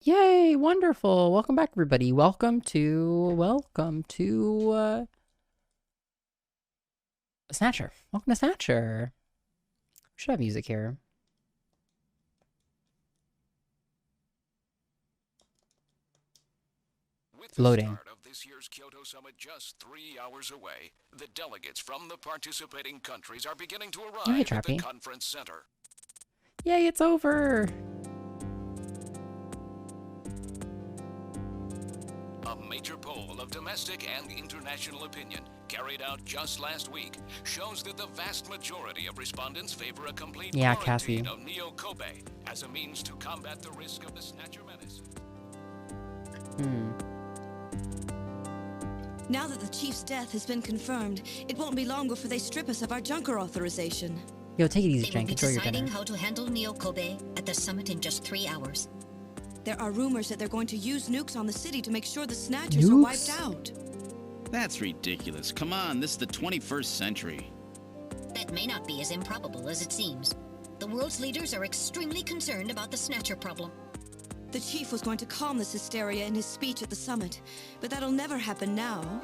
Yay, wonderful. Welcome back, everybody. Welcome to Snatcher. Welcome to Snatcher. We should have music here. With Loading. the start of this year's Kyoto Summit just 3 hours away, the delegates from the participating countries are beginning to arrive Hey, at the Trappy. conference center. Yay, it's over. A major poll of domestic and international opinion carried out just last week shows that the vast majority of respondents favor a complete quarantine of Neo Kobe as a means to combat the risk of the Snatcher menace. Now that the Chief's death has been confirmed, it won't be long before they strip us of our junker authorization. Yo, take it easy, They Jen. will be Control your deciding dinner. how to handle Neo Kobe at the summit in just 3 hours. There are rumors that they're going to use nukes on the city to make sure the Snatchers are wiped out. That's ridiculous. Come on, this is the 21st century. That may not be as improbable as it seems. The world's leaders are extremely concerned about the Snatcher problem. The Chief was going to calm this hysteria in his speech at the summit, but that'll never happen now.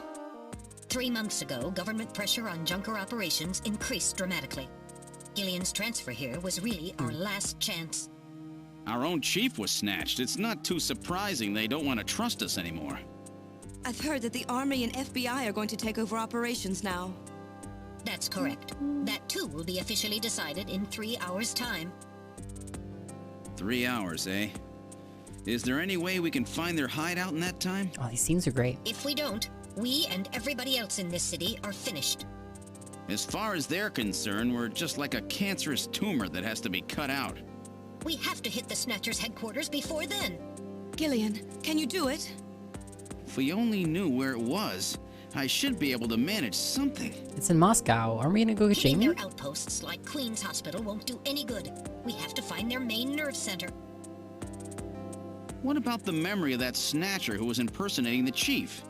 3 months ago, government pressure on junker operations increased dramatically. Gillian's transfer here was really our last chance. Our own chief was snatched. It's not too surprising they don't want to trust us anymore. I've heard that the Army and FBI are going to take over operations now. That's correct. That too will be officially decided in 3 hours' time. 3 hours, eh? Is there any way we can find their hideout in that time? Oh, these scenes are great. If we don't, we and everybody else in this city are finished. As far as they're concerned, we're just like a cancerous tumor that has to be cut out. We have to hit the Snatchers' headquarters before then. Gillian, can you do it? If we only knew where it was, I should be able to manage something. It's in Moscow. Aren't we gonna go get Hitting Jamie? their outposts like Queen's Hospital won't do any good. We have to find their main nerve center. What about the memory of that snatcher who was impersonating the chief?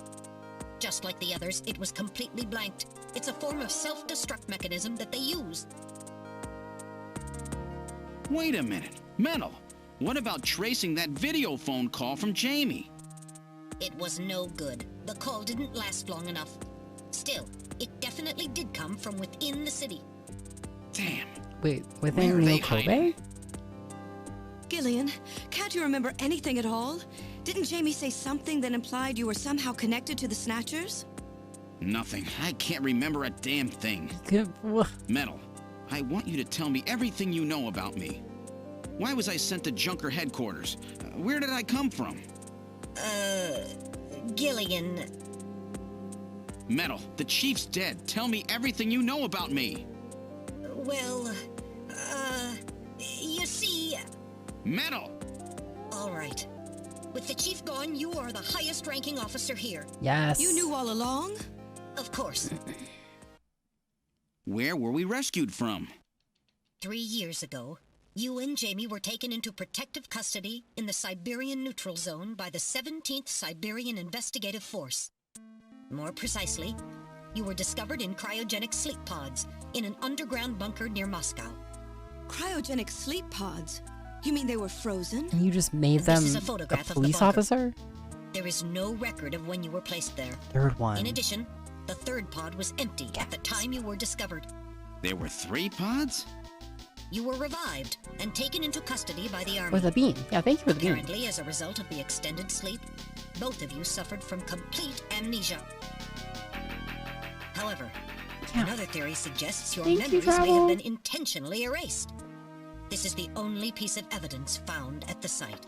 Just like the others, it was completely blanked. It's a form of self-destruct mechanism that they use. Wait a minute. Mental. What about tracing that video phone call from Jamie? It was no good. The call didn't last long enough. Still, it definitely did come from within the city. Damn. Wait, Where within are Neo they Kobe? hiding? Gillian, can't you remember anything at all? Didn't Jamie say something that implied you were somehow connected to the Snatchers? Nothing. I can't remember a damn thing. Metal, I want you to tell me everything you know about me. Why was I sent to Junker headquarters? Where did I come from? Gillian, Metal, the chief's dead. Tell me everything you know about me. well, you see... Metal! All right. With the chief gone, you are the highest ranking officer here. Yes. You knew all along? Of course. Where were we rescued from? 3 years ago, you and Jamie were taken into protective custody in the Siberian Neutral Zone by the 17th Siberian Investigative Force. More precisely, you were discovered in cryogenic sleep pods in an underground bunker near Moscow. Cryogenic sleep pods? You mean they were frozen? And you just made This them is a a photograph of the police bunker. officer? There is no record of when you were placed there. Third one. In addition, the third pod was empty at the time you were discovered. There were 3 pods? You were revived and taken into custody by the Army. With a bean. Yeah, thank you for the bean. Apparently, as a result of the extended sleep, both of you suffered from complete amnesia. However, Yeah. another theory suggests your Thank you, memories may have Travel. been intentionally erased. This is the only piece of evidence found at the site.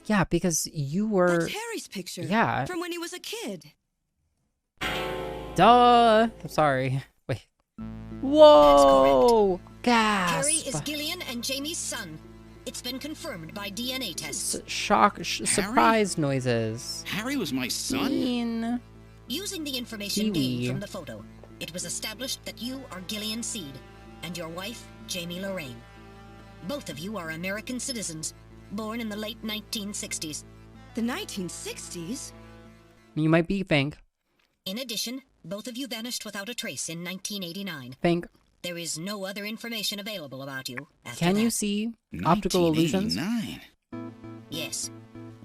Yeah, because you were... That's Harry's picture. Yeah. From when he was a kid. Duh! I'm sorry. Wait. Whoa! Gasp! Harry is Gillian and Jamie's son. It's been confirmed by DNA tests. Surprise noises. Harry was my son? Bean. Using the information Kiwi. gained from the photo, it was established that you are Gillian Seed and your wife, Jamie Lorraine. Both of you are American citizens, born in the late 1960s. The 1960s? You might be Fink. In addition, both of you vanished without a trace in 1989. Fink. There is no other information available about you after Can that. you see optical illusions? 1989. Yes.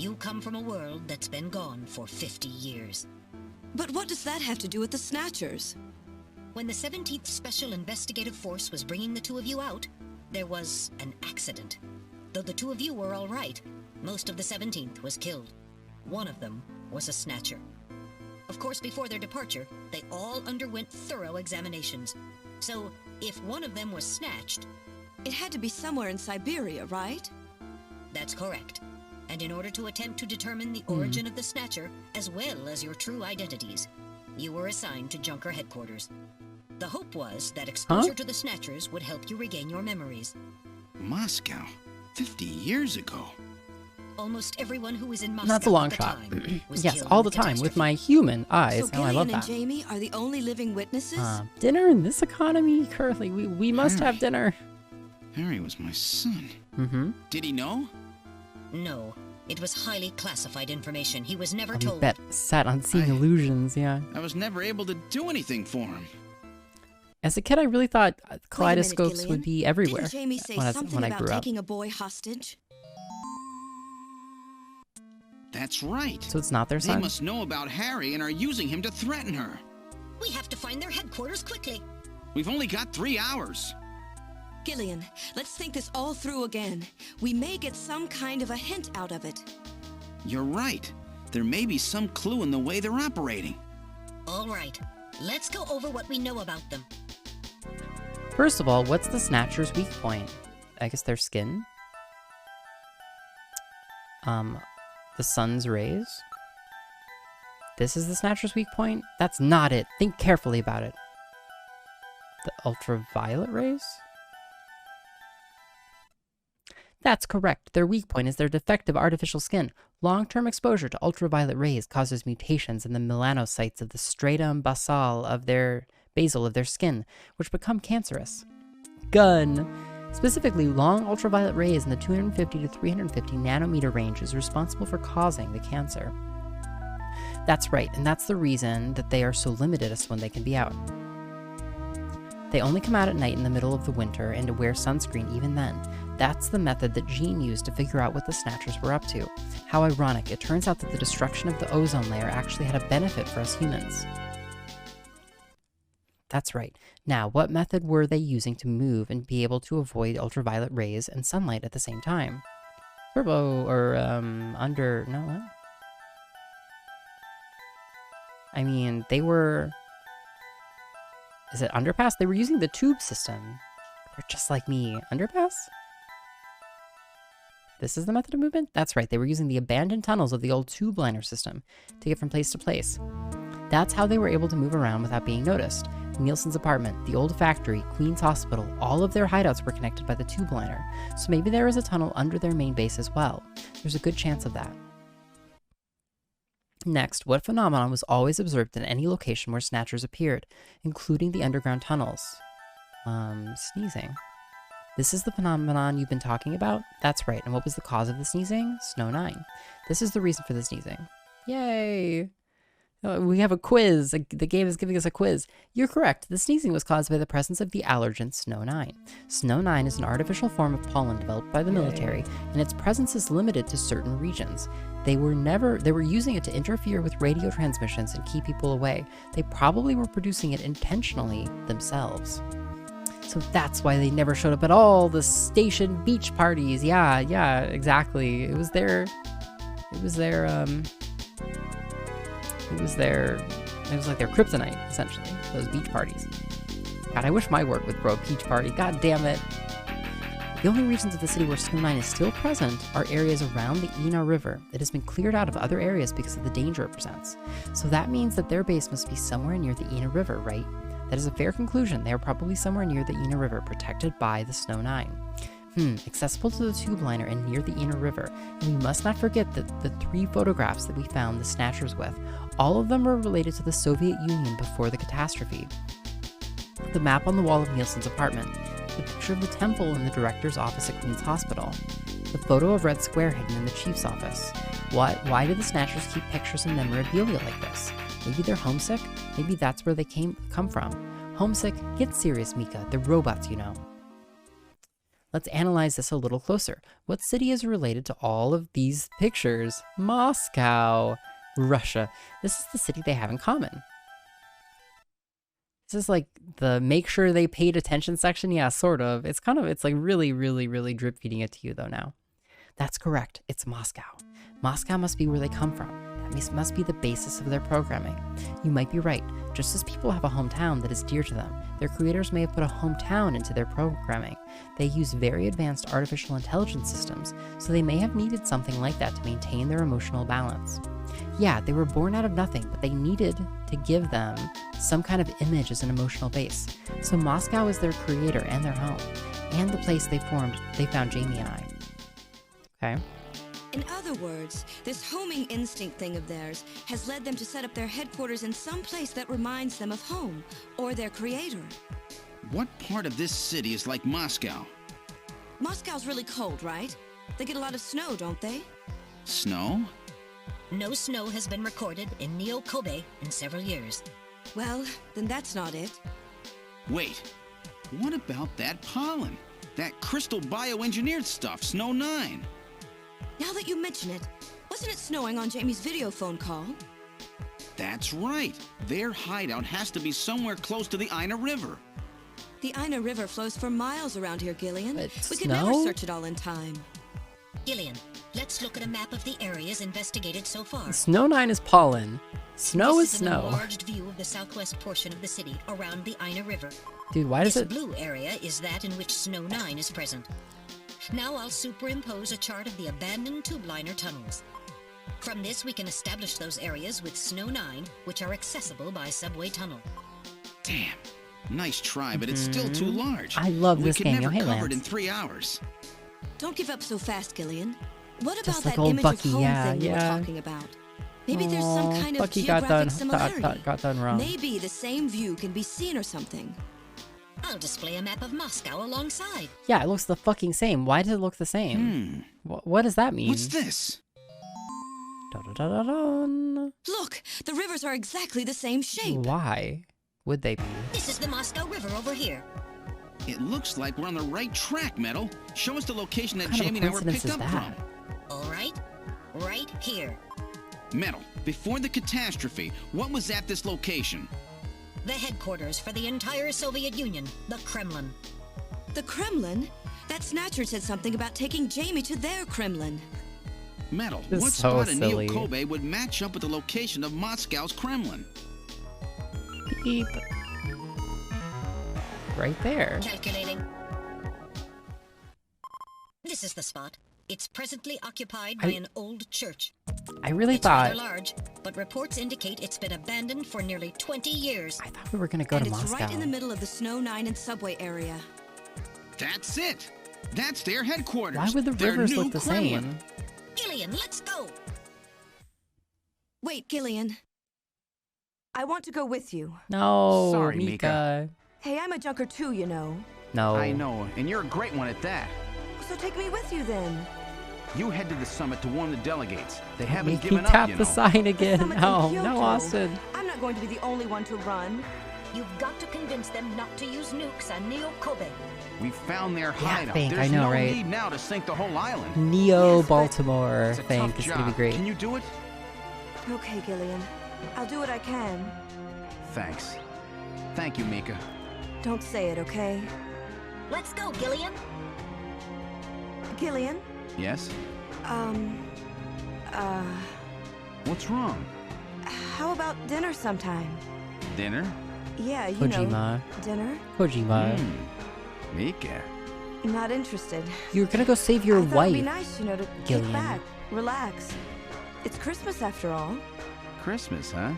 You come from a world that's been gone for 50 years. But what does that have to do with the Snatchers? When the 17th Special Investigative Force was bringing the two of you out, there was an accident. Though the two of you were all right, most of the 17th was killed. One of them was a Snatcher. Of course, before their departure, they all underwent thorough examinations. So, if one of them was snatched... It had to be somewhere in Siberia, right? That's correct. And in order to attempt to determine the origin of the Snatcher, as well as your true identities, you were assigned to Junker headquarters. The hope was that exposure to the Snatchers would help you regain your memories. Moscow? 50 years ago? Almost everyone who was in Moscow That's a long at the shot. time was Yes, killed all in the time with catastrophe. my human eyes. So Oh, I Gillian love and that. Jamie are the only living witnesses? Dinner in this economy, Curly. We must have dinner. Harry was my son. Mm-hmm. Did he know? No. It was highly classified information. He was never I told. bet set on seeing illusions, yeah. I was never able to do anything for him. As a kid, I really thought kaleidoscopes Gillian. would be everywhere Didn't Jamie say when something I about grew up. taking a boy hostage? That's right. So it's not their They son? must know about Harry and are using him to threaten her. We have to find their headquarters quickly. We've only got 3 hours. Gillian, let's think this all through again. We may get some kind of a hint out of it. You're right. There may be some clue in the way they're operating. All right. Let's go over what we know about them. First of all, what's the Snatcher's weak point? I guess their skin? The sun's rays? This is the Snatcher's weak point? That's not it. Think carefully about it. The ultraviolet rays? That's correct. Their weak point is their defective artificial skin. Long-term exposure to ultraviolet rays causes mutations in the melanocytes of the stratum basal of their skin, which become cancerous. Gun! Specifically, long ultraviolet rays in the 250 to 350 nanometer range is responsible for causing the cancer. That's right, and that's the reason that they are so limited as to when they can be out. They only come out at night in the middle of the winter and to wear sunscreen even then. That's the method that Jean used to figure out what the Snatchers were up to. How ironic, it turns out that the destruction of the ozone layer actually had a benefit for us humans. That's right. Now, what method were they using to move and be able to avoid ultraviolet rays and sunlight at the same time? Turbo, or, no, what? I mean, they were... Is it underpass? They were using the tube system. They're just like me. Underpass? This is the method of movement? That's right, they were using the abandoned tunnels of the old tube liner system to get from place to place. That's how they were able to move around without being noticed. Nielsen's apartment, the old factory, Queen's Hospital, all of their hideouts were connected by the tube liner, so maybe there is a tunnel under their main base as well. There's a good chance of that. Next, what phenomenon was always observed in any location where Snatchers appeared, including the underground tunnels? Sneezing. This is the phenomenon you've been talking about? That's right, and what was the cause of the sneezing? Snow 9. This is the reason for the sneezing. Yay! We have a quiz. The game is giving us a quiz. You're correct. The sneezing was caused by the presence of the allergen Snow 9. Snow 9 is an artificial form of pollen developed by the military, and its presence is limited to certain regions. They were using it to interfere with radio transmissions and keep people away. They probably were producing it intentionally themselves. So that's why they never showed up at all the station beach parties. Yeah, exactly. It was like their kryptonite, essentially, those beach parties. God, I wish my work would throw a beach party. God damn it. The only regions of the city where Snow 9 is still present are areas around the Ina River. It has been cleared out of other areas because of the danger it presents. So that means that their base must be somewhere near the Ina River, right? That is a fair conclusion. They are probably somewhere near the Ina River, protected by the Snow 9. Accessible to the tube liner and near the Ina River. And we must not forget that the 3 photographs that we found the Snatchers with, all of them were related to the Soviet Union before the catastrophe. The map on the wall of Nielsen's apartment, the picture of the temple in the director's office at Queen's Hospital, the photo of Red Square hidden in the chief's office. Why do the Snatchers keep pictures and memorabilia like this? Maybe they're homesick? Maybe that's where they come from. Homesick? Get serious, Mika. They're robots, you know. Let's analyze this a little closer. What city is related to all of these pictures? Moscow. Russia. This is the city they have in common. This is like the make sure they paid attention section. Yeah, sort of. It's like really, really, really drip feeding it to you though now. That's correct. It's Moscow. Moscow must be where they come from. That must be the basis of their programming. You might be right. Just as people have a hometown that is dear to them, their creators may have put a hometown into their programming. They use very advanced artificial intelligence systems, so they may have needed something like that to maintain their emotional balance. Yeah, they were born out of nothing, but they needed to give them some kind of image as an emotional base. So Moscow is their creator and their home, and the place they found Jamie and I. Okay. In other words, this homing instinct thing of theirs has led them to set up their headquarters in some place that reminds them of home, or their creator. What part of this city is like Moscow? Moscow's really cold, right? They get a lot of snow, don't they? Snow? No snow has been recorded in Neo-Kobe in several years. Well, then that's not it. Wait, what about that pollen? That crystal bioengineered stuff, Snow 9? Now that you mention it, wasn't it snowing on Jamie's video phone call? That's right. Their hideout has to be somewhere close to the Ina River. The Ina River flows for miles around here, Gillian. We could snow? never search it all in time. Gillian, let's look at a map of the areas investigated so far. Snow 9 is pollen. Snow is This is snow. an enlarged view of the southwest portion of the city around the Ina River. Dude, why does This it... blue area is that in which Snow 9 is present. Now I'll superimpose a chart of the abandoned tube liner tunnels. From this, we can establish those areas with Snow 9, which are accessible by subway tunnel. Damn. Nice try, but it's still too large. I love this game. We Yo, could hey, never cover Lance. it in 3 hours. Don't give up so fast, Gillian. What about Just like that old image Bucky, of home yeah, thing you were yeah. talking about? Maybe there's some kind of Bucky geographic similarity. got done wrong. Maybe the same view can be seen or something. I'll display a map of Moscow alongside. Yeah, it looks the fucking same. Why does it look the same? What does that mean? What's this? Da-da-da-da-dun. Look, the rivers are exactly the same shape. Why would they be? This is the Moscow River over here. It looks like we're on the right track, Metal. Show us the location that What kind of Jamie and I were coincidence picked is up that? from. All right, right here. Metal, before the catastrophe, what was at this location? The headquarters for the entire Soviet Union, the Kremlin. The Kremlin? That Snatcher said something about taking Jamie to their Kremlin. Metal, This what is so spot in silly. Neo-Kobe would match up with the location of Moscow's Kremlin? Beep. Right there. Calculating. This is the spot. It's presently occupied by an old church. I really It's rather thought... large, but reports indicate it's been abandoned for nearly 20 years. I thought we were gonna go And to it's Moscow. right in the middle of the Snow 9 and subway area. That's it! That's their headquarters! Why would the Their rivers new look the Kremlin. same? Gillian, let's go! Wait, Gillian. I want to go with you. No, Sorry, Mika. Hey, I'm a junker too, you know. No. I know, and you're a great one at that. So take me with you then. You head to the summit to warn the delegates. They haven't Mika, given tap up, you the know. sign again. Summit's in No, Kyoto. no, Austin. I'm not going to be the only one to run. You've got to convince them not to use nukes on Neo-Kobe. We found their Yeah, hideout. Fink, There's I know, no right? need now to sink the whole island. Neo Yes, but- Baltimore. It's a Think tough it's job. gonna be great. Can you do it? Okay, Gillian. I'll do what I can. Thanks. Thank you, Mika. Don't say it, okay? Let's go, Gillian. Gillian? Yes? What's wrong? How about dinner sometime? Dinner? Yeah, you Kojima. know, dinner? Kojima. Mika. Not interested. You're gonna go save your I thought wife. it'd be nice, you know, to Gillian. kick back, relax. It's Christmas after all. Christmas, huh?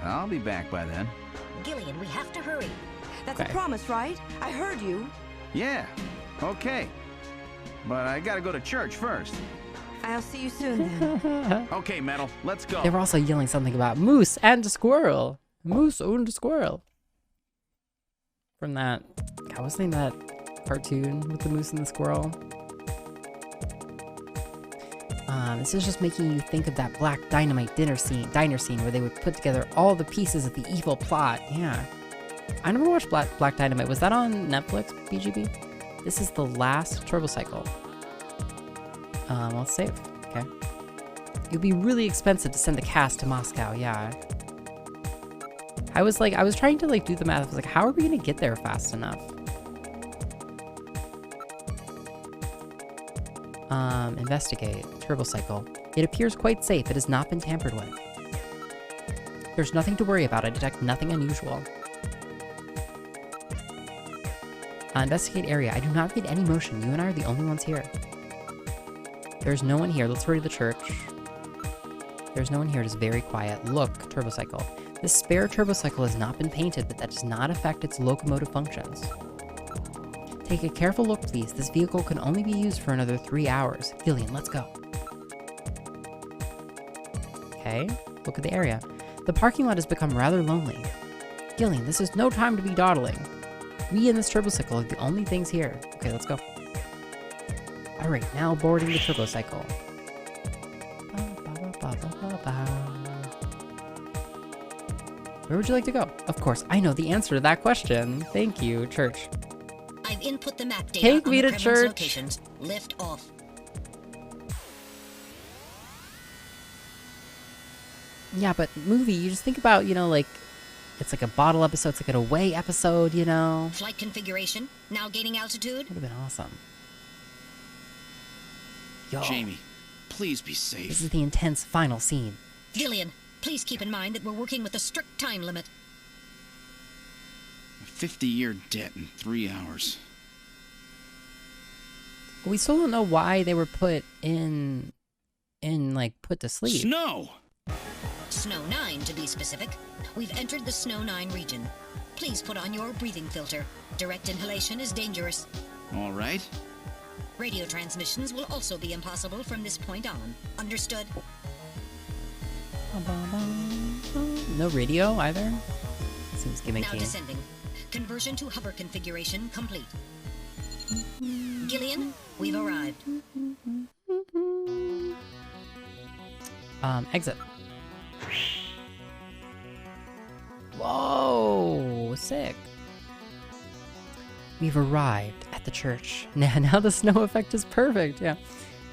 I'll be back by then. Gillian, we have to hurry. That's Okay. a promise, right? I heard you. Yeah, okay. But I gotta go to church first. I'll see you soon then. Okay, Metal, let's go. They were also yelling something about moose and a squirrel. Moose and a squirrel. From that, God, what's the name of that cartoon with the moose and the squirrel? This is just making you think of that Black Dynamite diner scene where they would put together all the pieces of the evil plot. Yeah. I never watched Black Dynamite. Was that on Netflix, BGB? This is the last turbo cycle. Let's save. Okay. It would be really expensive to send the cast to Moscow, yeah. I was trying to like do the math. I was like, how are we gonna get there fast enough? Investigate. Turbo cycle. It appears quite safe. It has not been tampered with. There's nothing to worry about. I detect nothing unusual. Investigate area. I do not read any motion. You and I are the only ones here. There's no one here. Let's hurry to the church. There's no one here. It is very quiet. Look, turbo cycle. This spare turbo cycle has not been painted, but that does not affect its locomotive functions. Take a careful look, please. This vehicle can only be used for another 3 hours. Gillian, let's go. Okay, look at the area. The parking lot has become rather lonely. Gillian, this is no time to be dawdling. We and this turbocycle are the only things here. Okay, let's go. Alright, now boarding the turbocycle. Where would you like to go? Of course, I know the answer to that question. Thank you, church. I've input the map data. Take me on the to Kremlin's church. Locations. Lift off. Yeah, but movie, you just think about, you know, like, it's like a bottle episode, it's like an away episode, you know? Flight configuration. Now gaining altitude. Would have been awesome. Yo. Jamie, please be safe. This is the intense final scene. Gillian, please keep in mind that we're working with a strict time limit. A 50-year debt in 3 hours. We still don't know why they were put like, put to sleep. Snow! Snow 9, to be specific. We've entered the Snow 9 region. Please put on your breathing filter. Direct inhalation is dangerous. All right. Radio transmissions will also be impossible from this point on. Understood? No radio either? Seems gimmicky. Now descending. Conversion to hover configuration complete. Gillian, we've arrived. Exit. Whoa, sick. We've arrived at the church. Now the snow effect is perfect, yeah.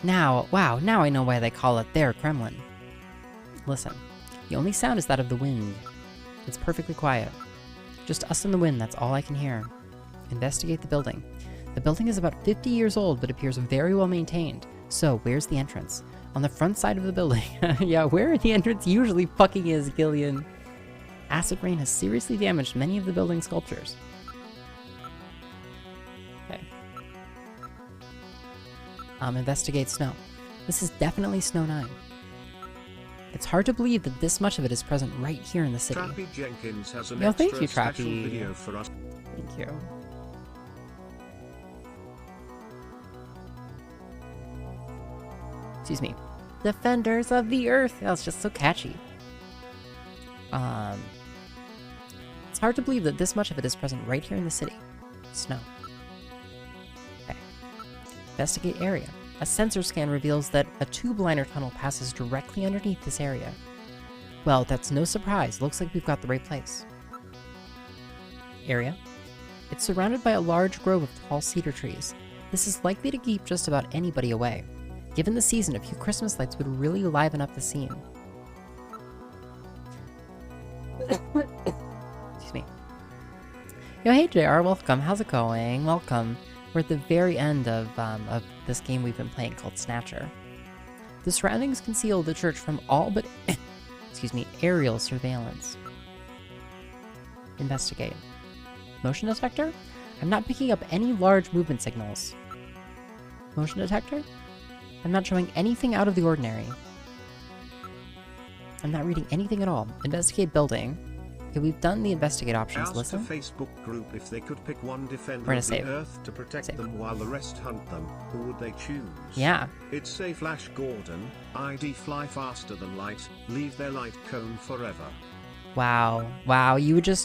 Now, wow, now I know why they call it their Kremlin. Listen, the only sound is that of the wind. It's perfectly quiet. Just us and the wind, that's all I can hear. Investigate the building. The building is about 50 years old, but appears very well maintained. So, where's the entrance? On the front side of the building. Yeah, where the entrance usually fucking is, Gillian. Acid rain has seriously damaged many of the building's sculptures. Okay. Investigate snow. This is definitely Snow 9. It's hard to believe that this much of it is present right here in the city. Trappy Jenkins has an thank you, special Trappy. video for us. Thank you. Excuse me. Defenders of the Earth. That was just so catchy. It's hard to believe that this much of it is present right here in the city. Snow. Okay. Investigate area. A sensor scan reveals that a tube liner tunnel passes directly underneath this area. Well, that's no surprise. Looks like we've got the right place. Area. It's surrounded by a large grove of tall cedar trees. This is likely to keep just about anybody away. Given the season, a few Christmas lights would really liven up the scene. Excuse me. Yo, hey JR, welcome. How's it going? Welcome. We're at the very end of this game we've been playing called Snatcher. The surroundings conceal the church from all but, excuse me, aerial surveillance. Investigate. Motion detector? I'm not picking up any large movement signals. Motion detector? I'm not showing anything out of the ordinary. I'm not reading anything at all. Investigate building. Okay, we've done the investigate options. Asked Listen. a Facebook group if they could pick one defender We're gonna of the save. Earth to protect Save. them while the rest hunt them. Who would they choose? Yeah. It'd say Flash Gordon. ID fly faster than light. Leave their light cone forever. Wow. Wow. You would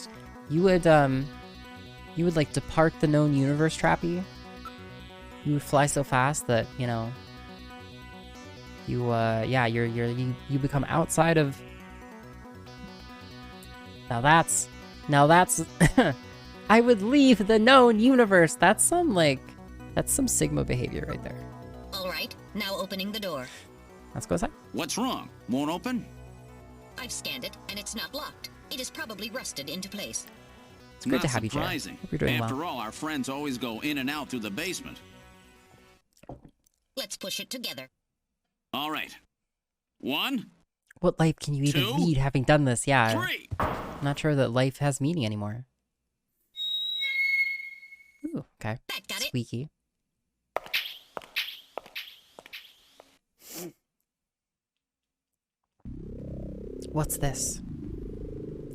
like depart the known universe, Trappy? You would fly so fast that, you know, you become outside of. Now that's I would leave the known universe. That's some like That's some Sigma behavior right there. All right, now opening the door. Let's go inside. What's wrong? Won't open? I've scanned it, and it's not locked. It is probably rusted into place. It's great to have you, Jay. Hope you're doing After all, our friends always go in and out through the basement. Let's push it together. All right. 1. What life can you even 2, lead having done this? Yeah. 3. I'm not sure that life has meaning anymore. Ooh, okay. That got Squeaky. What's this?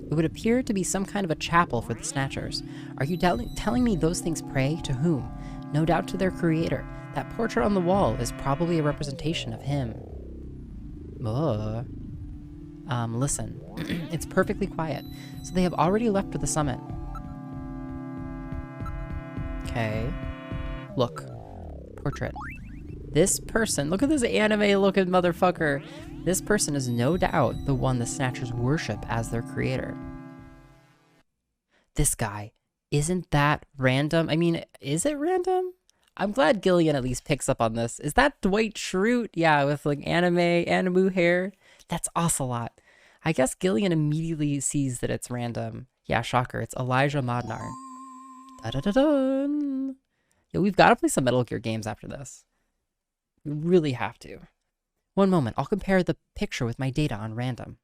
It would appear to be some kind of a chapel for the Snatchers. Are you telling me those things pray to whom? No doubt to their creator. That portrait on the wall is probably a representation of him. Listen. It's perfectly quiet. So they have already left for the summit. Okay. Look. Portrait. This person, look at this anime-looking motherfucker. This person is no doubt the one the Snatchers worship as their creator. This guy. Isn't that random? I mean, is it random? I'm glad Gillian at least picks up on this. Is that Dwight Schrute? Yeah, with like anime hair. That's Ocelot. I guess Gillian immediately sees that it's random. Yeah, shocker. It's Elijah Modnar. Da-da-da-dun. Yeah, we've got to play some Metal Gear games after this. We really have to. One moment. I'll compare the picture with my data on random.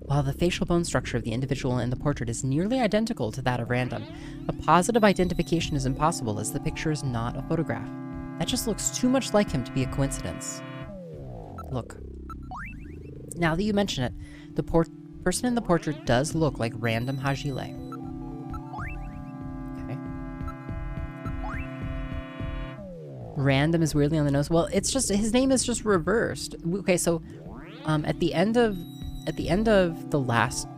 While the facial bone structure of the individual in the portrait is nearly identical to that of random, a positive identification is impossible as the picture is not a photograph. That just looks too much like him to be a coincidence. Look. Now that you mention it, the person in the portrait does look like random Hajile. Okay. Random is weirdly on the nose. Well, it's just, his name is just reversed. Okay, so at the end of the last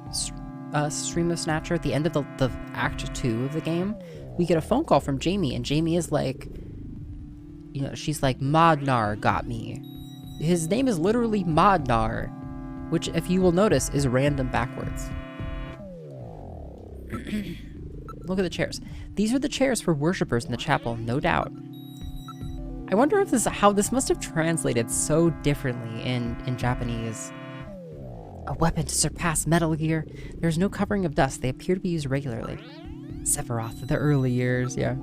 stream of Snatcher, at the end of the Act 2 of the game, we get a phone call from Jamie, and Jamie is like, you know, she's like, Modnar got me. His name is literally Modnar, which, if you will notice, is random backwards. Look at the chairs. These are the chairs for worshippers in the chapel, no doubt. I wonder if this is how this must have translated so differently in Japanese. A weapon to surpass Metal Gear. There's no covering of dust. They appear to be used regularly. Sephiroth, the early years, yeah.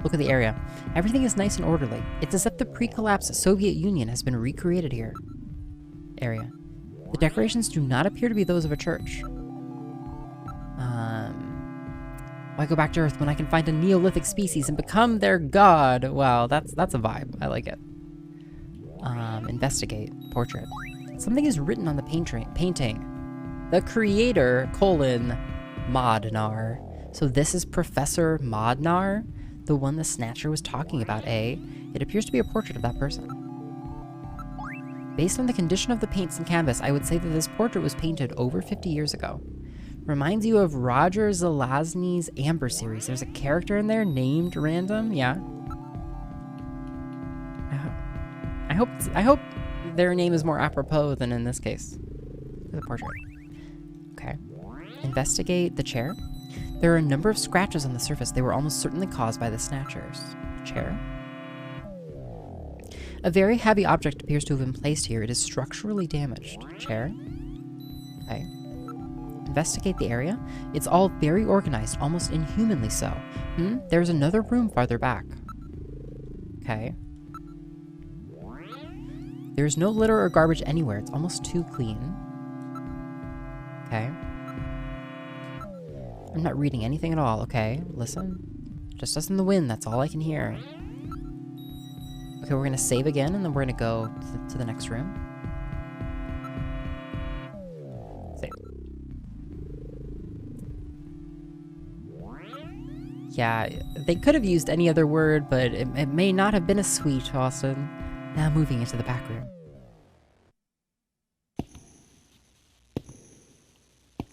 Look at the area. Everything is nice and orderly. It's as if the pre-collapse Soviet Union has been recreated here. Area. The decorations do not appear to be those of a church. Why go back to Earth when I can find a Neolithic species and become their god? Wow, that's a vibe. I like it. Investigate. Portrait. Something is written on the painting. The creator, Modnar. So this is Professor Modnar? The one the Snatcher was talking about, eh? It appears to be a portrait of that person. Based on the condition of the paints and canvas, I would say that this portrait was painted over 50 years ago. Reminds you of Roger Zelazny's Amber series. There's a character in there named Random, yeah. I hope their name is more apropos than in this case. The portrait. Okay. Investigate the chair. There are a number of scratches on the surface. They were almost certainly caused by the Snatchers. Chair. A very heavy object appears to have been placed here. It is structurally damaged. Chair. Okay. Investigate the area. It's all very organized, almost inhumanly so. There's another room farther back. Okay. There's no litter or garbage anywhere. It's almost too clean. Okay. I'm not reading anything at all. Okay, listen. Just us in the wind. That's all I can hear. Okay, we're gonna save again, and then we're gonna go to the next room. Save. Yeah, they could have used any other word, but it may not have been as sweet, Austin. Now moving into the back room.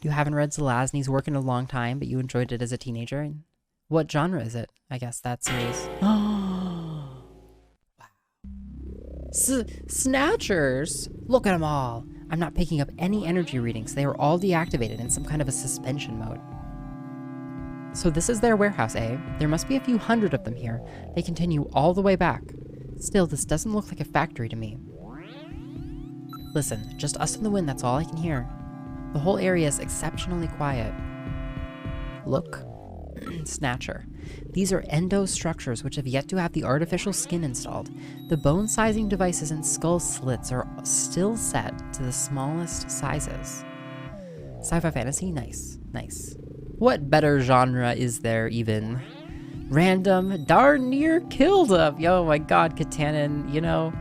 You haven't read Zelazny's work in a long time, but you enjoyed it as a teenager. What genre is it? I guess that series. Wow. Snatchers! Look at them all. I'm not picking up any energy readings. They were all deactivated in some kind of a suspension mode. So this is their warehouse, eh? There must be a few hundred of them here. They continue all the way back. Still, this doesn't look like a factory to me. Listen, just us and the wind, that's all I can hear. The whole area is exceptionally quiet. Look. Snatcher. These are endo structures which have yet to have the artificial skin installed. The bone sizing devices and skull slits are still set to the smallest sizes. Sci-fi fantasy? Nice. Nice. What better genre is there even? Random, darn near killed him. Yo, my god, Katanen, you know.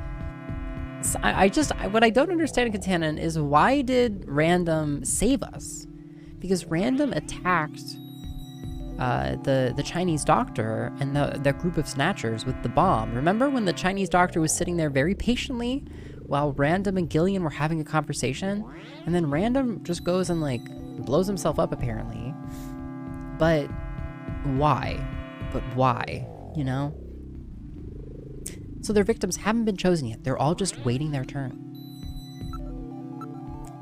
What I don't understand in Katanen is why did Random save us? Because Random attacked the Chinese doctor and the group of Snatchers with the bomb. Remember when the Chinese doctor was sitting there very patiently while Random and Gillian were having a conversation? And then Random just goes and, like, blows himself up, apparently. But why? But why? You know? So their victims haven't been chosen yet. They're all just waiting their turn.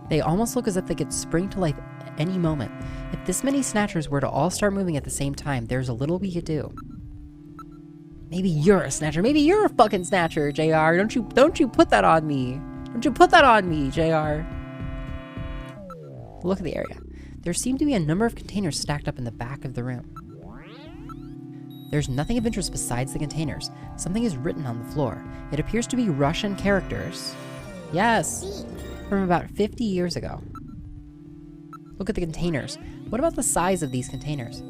They almost look as if they could spring to life any moment. If this many Snatchers were to all start moving at the same time, there's a little we could do. Maybe you're a Snatcher. Maybe you're a fucking Snatcher, JR. Don't you put that on me. Don't you put that on me, JR. Look at the area. There seem to be a number of containers stacked up in the back of the room. There's nothing of interest besides the containers. Something is written on the floor. It appears to be Russian characters. Yes! From about 50 years ago. Look at the containers. What about the size of these containers?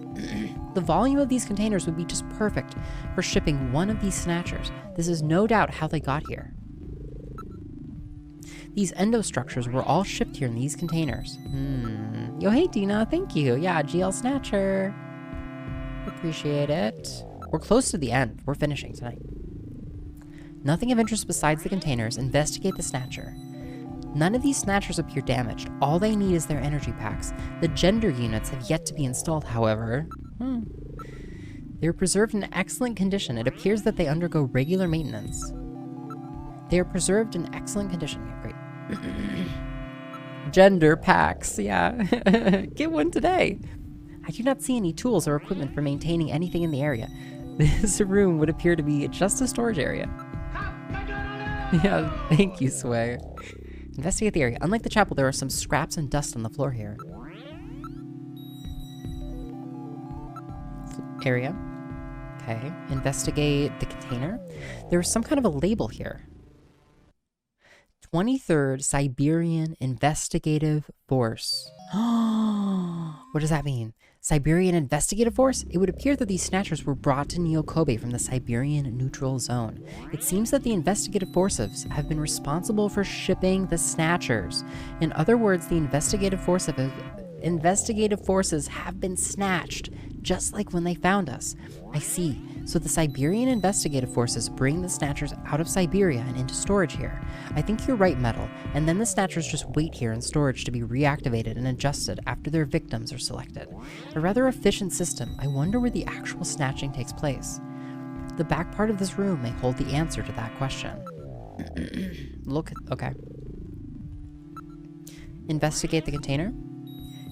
The volume of these containers would be just perfect for shipping one of these Snatchers. This is no doubt how they got here. These endostructures were all shipped here in these containers. Yo, hey Dina, thank you. Yeah, GL Snatcher. Appreciate it. We're close to the end. We're finishing tonight. Nothing of interest besides the containers. Investigate the Snatcher. None of these Snatchers appear damaged. All they need is their energy packs. The gender units have yet to be installed, however. They're preserved in excellent condition. It appears that they undergo regular maintenance. They are preserved in excellent condition. Yeah, great. Gender packs, yeah. Get one today. I do not see any tools or equipment for maintaining anything in the area. This room would appear to be just a storage area. Yeah, thank you, Sway. Investigate the area. Unlike the chapel, there are some scraps and dust on the floor here. Area. Okay. Investigate the container. There's some kind of a label here. 23rd Siberian Investigative Force. What does that mean? Siberian Investigative Force? It would appear that these Snatchers were brought to Neo Kobe from the Siberian Neutral Zone. It seems that the investigative forces have been responsible for shipping the Snatchers. In other words, the investigative forces have been snatched, just like when they found us. I see. So the Siberian investigative forces bring the Snatchers out of Siberia and into storage here. I think you're right, Metal, and then the Snatchers just wait here in storage to be reactivated and adjusted after their victims are selected. A rather efficient system. I wonder where the actual snatching takes place. The back part of this room may hold the answer to that question. Okay. Investigate the container.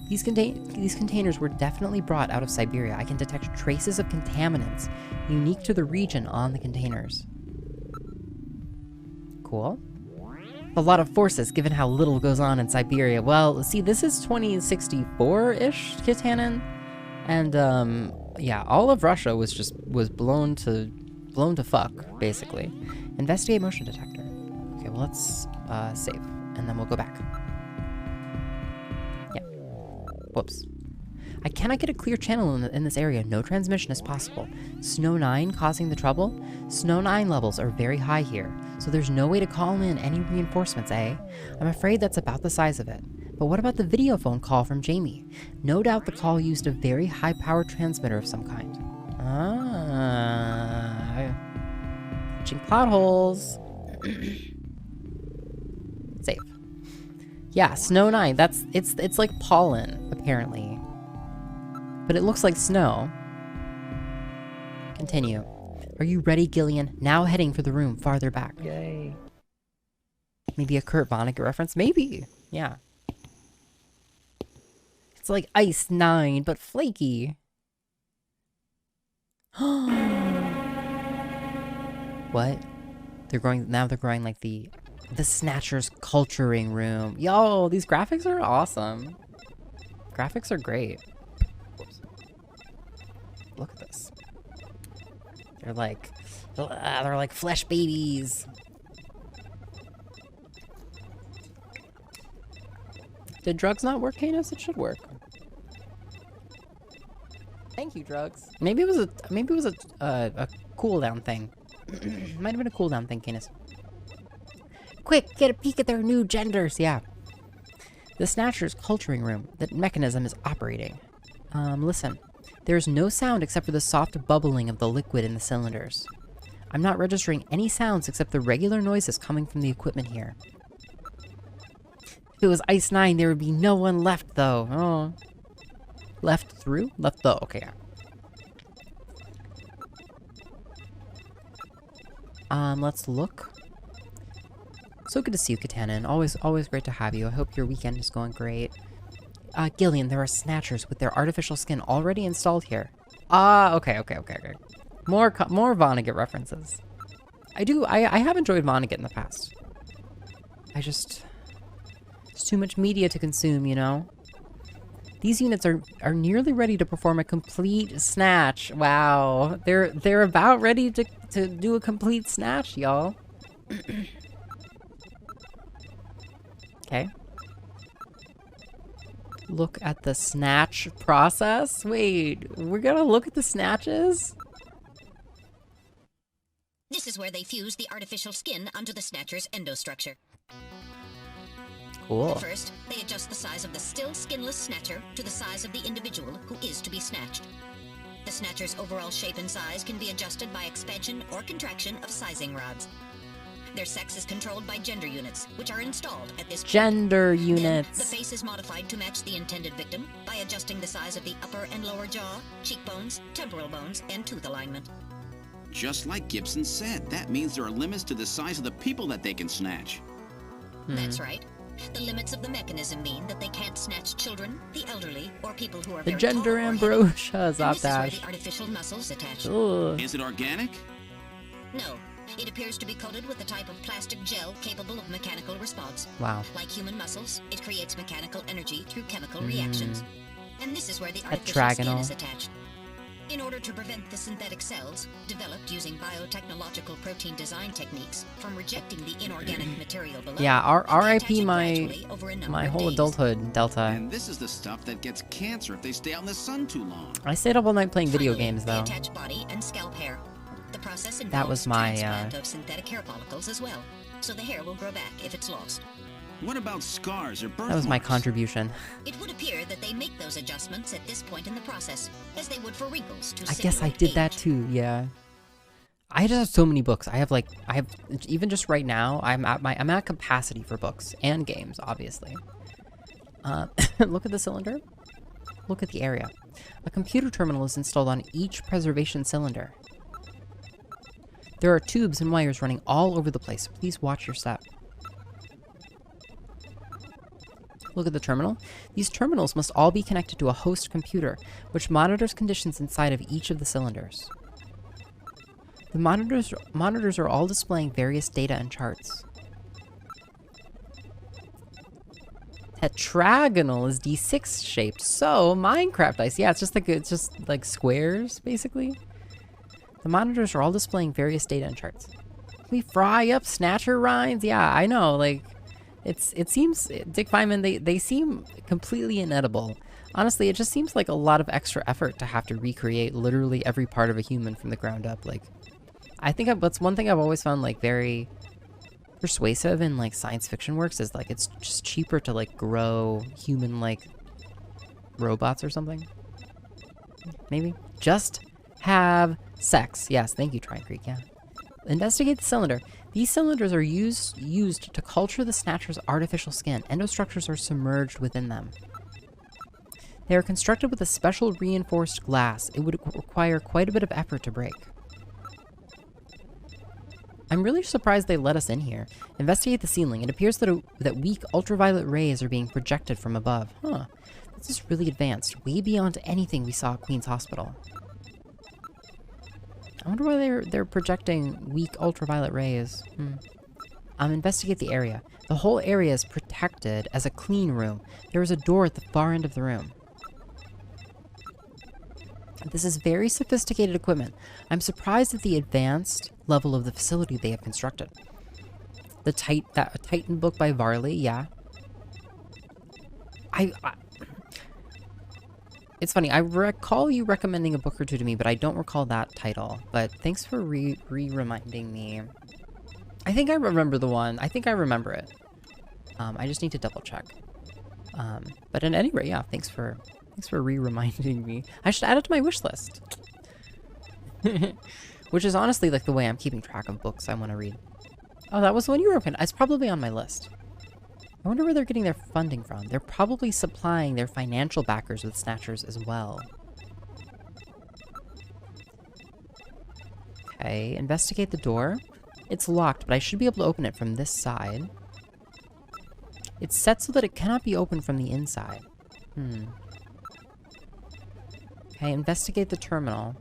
These containers were definitely brought out of Siberia. I can detect traces of contaminants unique to the region on the containers. Cool. A lot of forces, given how little goes on in Siberia. Well, see, this is 2064-ish, Kitanen, and yeah, all of Russia was blown to fuck, basically. Investigate motion detector. Okay, well, let's save, and then we'll go back. Whoops. I cannot get a clear channel in this area. No transmission is possible. Snow 9 causing the trouble? Snow 9 levels are very high here, so there's no way to call in any reinforcements, eh? I'm afraid that's about the size of it. But what about the video phone call from Jamie? No doubt the call used a very high-powered transmitter of some kind. Catching potholes. Save. Yeah, Snow 9. It's like pollen, apparently. But it looks like snow. Continue. Are you ready, Gillian? Now heading for the room farther back. Yay. Maybe a Kurt Vonnegut reference? Maybe. Yeah. It's like Ice 9, but flaky. What? They're growing like the Snatcher's culturing room. Yo, these graphics are awesome. Graphics are great. Whoops. Look at this. They're like flesh babies. Did drugs not work, Canis? It should work. Thank you, drugs. Maybe it was a cooldown thing. Might have been a cooldown thing, Canis. Quick, get a peek at their new genders. Yeah. The Snatcher's culturing room. That mechanism is operating. Listen. There is no sound except for the soft bubbling of the liquid in the cylinders. I'm not registering any sounds except the regular noises coming from the equipment here. If it was Ice 9, there would be no one left, though. Oh. Left through? Left though. Okay, yeah. Let's look. So good to see you, Katanen. Always great to have you. I hope your weekend is going great. Gillian, there are Snatchers with their artificial skin already installed here. Okay. More Vonnegut references. I have enjoyed Vonnegut in the past. It's too much media to consume, you know? These units are nearly ready to perform a complete snatch. Wow. They're about ready to do a complete snatch, y'all. Okay. Look at the snatch process? Wait, we're gonna look at the snatches? This is where they fuse the artificial skin onto the Snatcher's endostructure. Cool. First, they adjust the size of the still skinless Snatcher to the size of the individual who is to be snatched. The Snatcher's overall shape and size can be adjusted by expansion or contraction of sizing rods. Their sex is controlled by gender units, which are installed at this point. Gender units. Then, the face is modified to match the intended victim by adjusting the size of the upper and lower jaw, cheekbones, temporal bones, and tooth alignment. Just like Gibson said, that means there are limits to the size of the people that they can snatch. That's right. The limits of the mechanism mean that they can't snatch children, the elderly, or people who are the very gender tall or ambrosia heavy. is And up this is where dash. the artificial muscles attach. Is it organic? No. It appears to be coated with a type of plastic gel capable of mechanical response. Wow. Like human muscles, it creates mechanical energy through chemical reactions. And this is where the artificial skin Tetragonal. is attached. In order to prevent the synthetic cells, developed using biotechnological protein design techniques, from rejecting the inorganic material below. Yeah, they attach RIP it my gradually over a number of whole days. adulthood, Delta. And this is the stuff that gets cancer if they stay out in the sun too long. I stayed up all night playing video Finally, games, they though. attach body and scalp hair. The process involves That was my, transplant of synthetic hair follicles as well, so the hair will grow back if it's lost. What about scars or birthmarks? That was my contribution. It would appear that they make those adjustments at this point in the process, as they would for wrinkles to I guess I simulate did that age. too, yeah. I just have so many books. I have even just right now, I'm at capacity for books and games, obviously. Look at the cylinder. Look at the area. A computer terminal is installed on each preservation cylinder. There are tubes and wires running all over the place. Please watch your step. Look at the terminal. These terminals must all be connected to a host computer, which monitors conditions inside of each of the cylinders. The monitors are all displaying various data and charts. Tetragonal is D6 shaped, so Minecraft dice. Yeah, it's just like squares, basically. The monitors are all displaying various data and charts. We fry up Snatcher rinds? Yeah, I know, like, it seems, Dick Feynman, they seem completely inedible. Honestly, it just seems like a lot of extra effort to have to recreate literally every part of a human from the ground up. Like, I think that's one thing I've always found, like, very persuasive in, like, science fiction works is, like, it's just cheaper to, like, grow human, like, robots or something. Maybe? Just have sex. Yes, thank you, Trine Creek, yeah. Investigate the cylinder. These cylinders are used to culture the Snatcher's artificial skin. Endostructures are submerged within them. They are constructed with a special reinforced glass. It would require quite a bit of effort to break. I'm really surprised they let us in here. Investigate the ceiling. It appears that weak ultraviolet rays are being projected from above. Huh. This is really advanced, way beyond anything we saw at Queen's Hospital. I wonder why they're projecting weak ultraviolet rays. Investigate the area. The whole area is protected as a clean room. There is a door at the far end of the room. This is very sophisticated equipment. I'm surprised at the advanced level of the facility they have constructed. The Titan book by Varley, yeah. It's funny, I recall you recommending a book or two to me, but I don't recall that title. But thanks for reminding me. I think I remember the one. I think I remember it. I just need to double check. But at any rate, yeah, thanks for reminding me. I should add it to my wish list. Which is honestly like the way I'm keeping track of books I want to read. Oh, that was the one you were open. It's probably on my list. I wonder where they're getting their funding from. They're probably supplying their financial backers with Snatchers as well. Okay, investigate the door. It's locked, but I should be able to open it from this side. It's set so that it cannot be opened from the inside. Okay, investigate the terminal.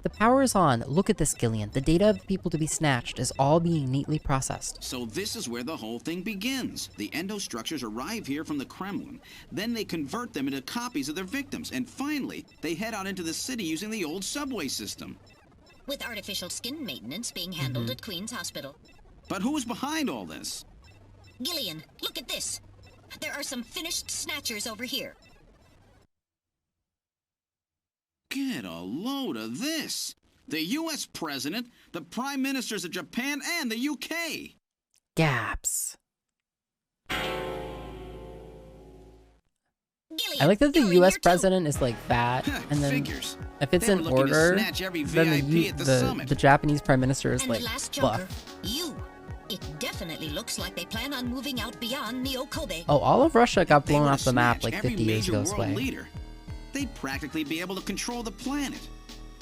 The power is on. Look at this, Gillian. The data of people to be snatched is all being neatly processed. So this is where the whole thing begins. The endostructures arrive here from the Kremlin. Then they convert them into copies of their victims. And finally, they head out into the city using the old subway system. With artificial skin maintenance being handled at Queen's Hospital. But who's behind all this? Gillian, look at this. There are some finished Snatchers over here. Get a load of this. The U.S. President, the Prime Ministers of Japan, and the U.K. Gaps. Gillian, I like that the U.S. President is like fat, and then Figures. if it's in order, then the Japanese Prime Minister is and like the last buff. junker, you. It definitely looks like they plan on moving out beyond Neo-Kobe. Oh, all of Russia got They blown were to off the map snatch like every 50 years major ago this world way. leader. They'd practically be able to control the planet.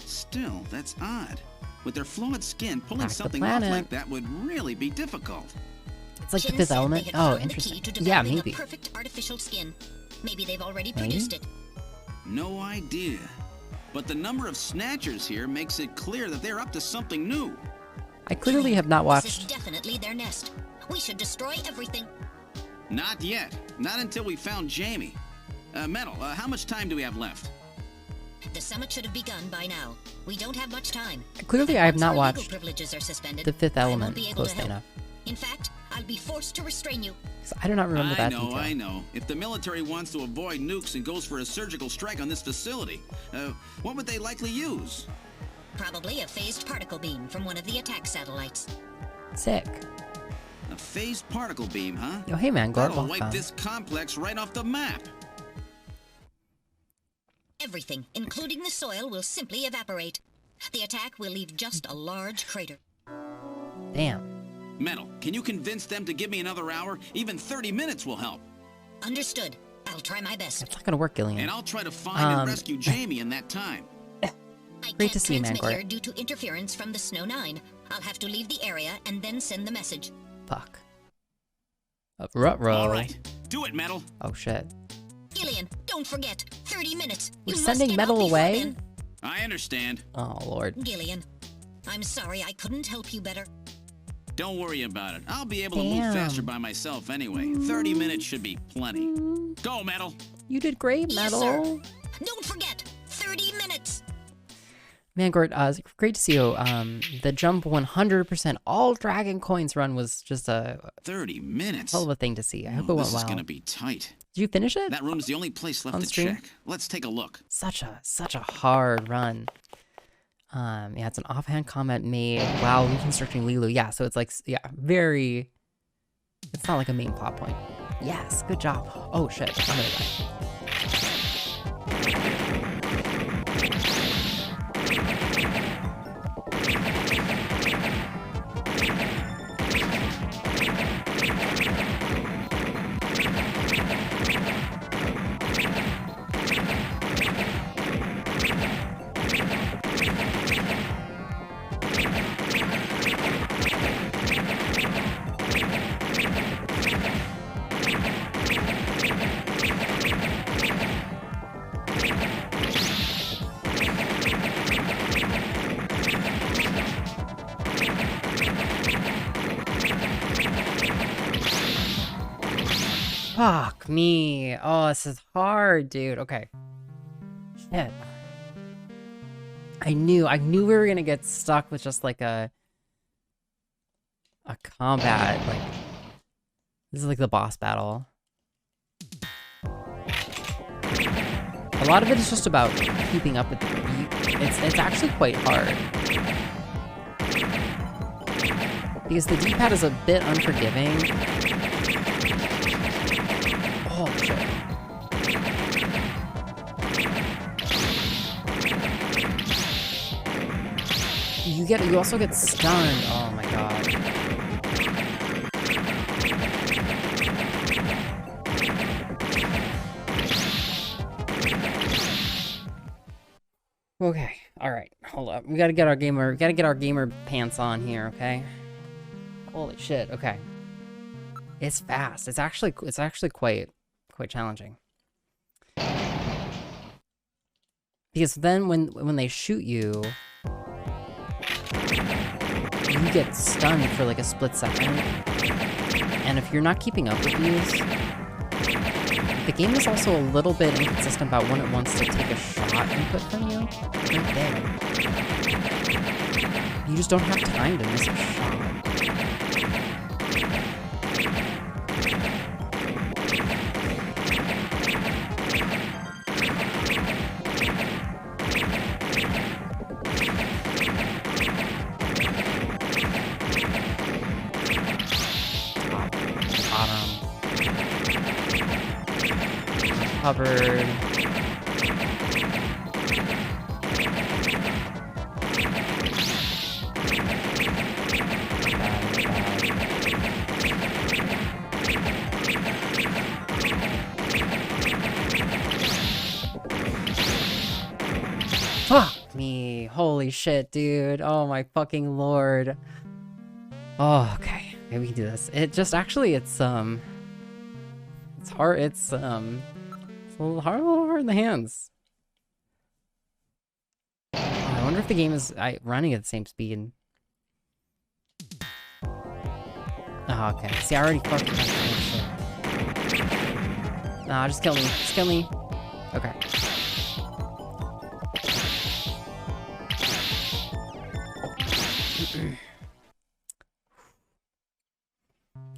Still, that's odd. With their flawed skin, pulling Hack the something off planet. like that would really be difficult. It's like the Shin Fifth said Element. they had Oh, found the interesting. key to Yeah, developing maybe. a perfect artificial skin. Maybe they've already Maybe? produced it. No idea. But the number of Snatchers here makes it clear that they're up to something new. I clearly have not This is watched. definitely their nest. We should destroy everything. Not yet. Not until we found Jamie. Metal, how much time do we have left? The summit should have begun by now. We don't have much time. Clearly, I have Once not our legal watched privileges are suspended, The Fifth I won't Element be able to closely help. enough. In fact, I'll be forced to restrain you. 'Cause I do not remember that detail. I know. If the military wants to avoid nukes and goes for a surgical strike on this facility, what would they likely use? Probably a phased particle beam from one of the attack satellites. Sick. A phased particle beam, huh? Oh, hey man, Gort, That'll wipe welcome. this complex right off the map. Everything, including the soil, will simply evaporate. The attack will leave just a large crater. Damn. Metal, can you convince them to give me another hour? Even 30 minutes will help. Understood. I'll try my best. It's not gonna work, Gillian. And I'll try to find and rescue Jamie in that time. I Great can't to see you, man, transmit here Gort. due to interference from the Snow 9. I'll have to leave the area and then send the message. Fuck. Ruh-roh. All right, do it, Metal. Oh shit. Gillian, don't forget. 30 minutes. We're You must sending get Metal out before away? then. I understand. Oh lord. Gillian, I'm sorry I couldn't help you better. Don't worry about it. I'll be able to move Damn. faster by myself anyway. 30 minutes should be plenty. Go, Metal. You did great, Yes, Metal. sir. Don't forget. 30 minutes. Man, Gort, it's great to see you. The jump 100% all dragon coins run was just a 30 minutes? hell of a thing to see. I hope it Oh, went this well. is gonna be tight. Did you finish it? That room's the only place left On to stream? check. Let's take a look. Such a hard run. Yeah, it's an offhand comment made while reconstructing Lilu. Yeah, so it's like, yeah, very. It's not like a main plot point. Yes, good job. Oh shit, I'm gonna die. Fuck me. Oh, this is hard, dude. Okay. Shit. I knew we were gonna get stuck with just like a combat, like this is like the boss battle. A lot of it is just about keeping up with the beat. It's actually quite hard. Because the D-pad is a bit unforgiving. Oh shit. You also get stunned. Oh my god. Okay, alright, hold up. We gotta get our gamer pants on here, okay? Holy shit, okay. It's fast. It's actually quite challenging. Because then when they shoot you, you get stunned for like a split second. And if you're not keeping up with these, the game is also a little bit inconsistent about when it wants to take a shot input from you. Right there. You just don't have time to miss a shot. Covered. Fuck me. Holy shit, dude. Oh my fucking lord. Oh, okay. Maybe we can do this. It just actually it's hard. It's a little hard in the hands. Oh, I wonder if the game is running at the same speed. Oh, okay. See, I already fucked with that. Nah, just kill me. Just kill me. Okay.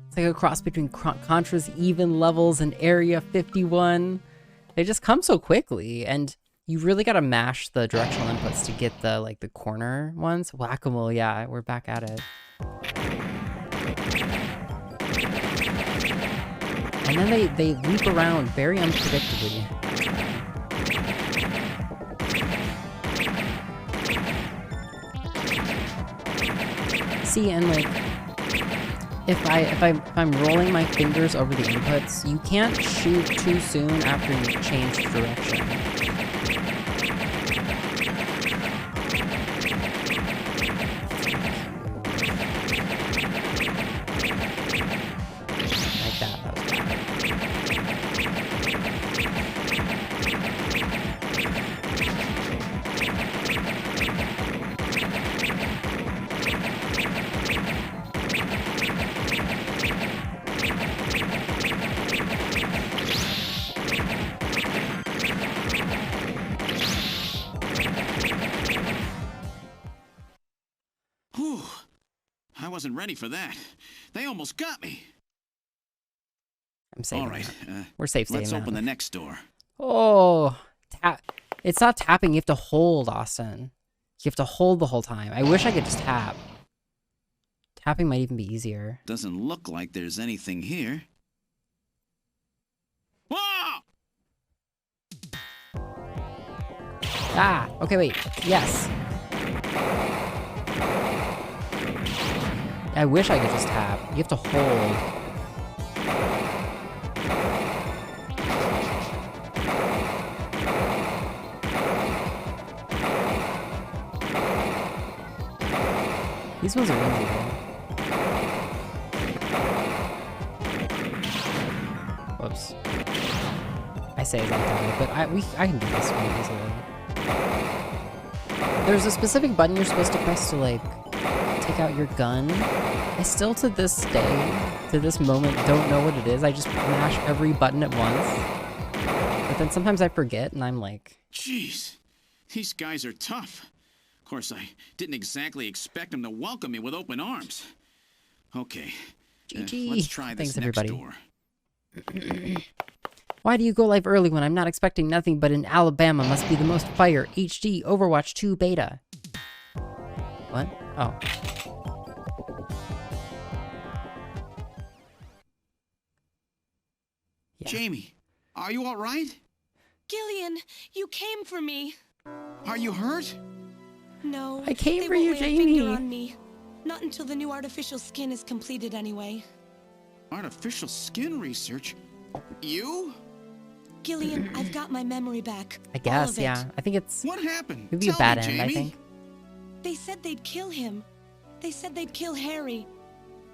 It's like a cross between Contra's Even Levels and Area 51. They just come so quickly, and you really gotta mash the directional inputs to get the the corner ones. Whack-a-mole, yeah, we're back at it. And then they leap around very unpredictably. See, and like if I'm rolling my fingers over the inputs, you can't shoot too soon after you've changed direction. Like that was bad. I wasn't ready for that. They almost got me. I'm saving. All right, we're safe. Let's open the next door. Oh, tap! It's not tapping. You have to hold, Austin. You have to hold the whole time. I wish I could just tap. Tapping might even be easier. Doesn't look like there's anything here. Ah! Ah! Okay, wait. Yes. I wish I could just tap. You have to hold. These ones are really good. Whoops. I say it like that, but I can do this one easily. There's a specific button you're supposed to press to take out your gun. I still, to this day, to this moment, don't know what it is. I just mash every button at once. But then sometimes I forget, and I'm like... Jeez, these guys are tough. Of course, I didn't exactly expect them to welcome me with open arms. Okay, GG. let's try this next door. Why do you go live early when I'm not expecting nothing but in Alabama must be the most fire? HD Overwatch 2 beta. What? Oh. Yeah. Jamie, are you all right? Gillian, you came for me. Are you hurt? No. I came for you, Jamie. They won't lay a finger on me. Not until the new artificial skin is completed anyway. Artificial skin research? You? Gillian, I've got my memory back. I guess, yeah. I think it's... What happened? Maybe a bad end, I think. They said they'd kill him. They said they'd kill Harry.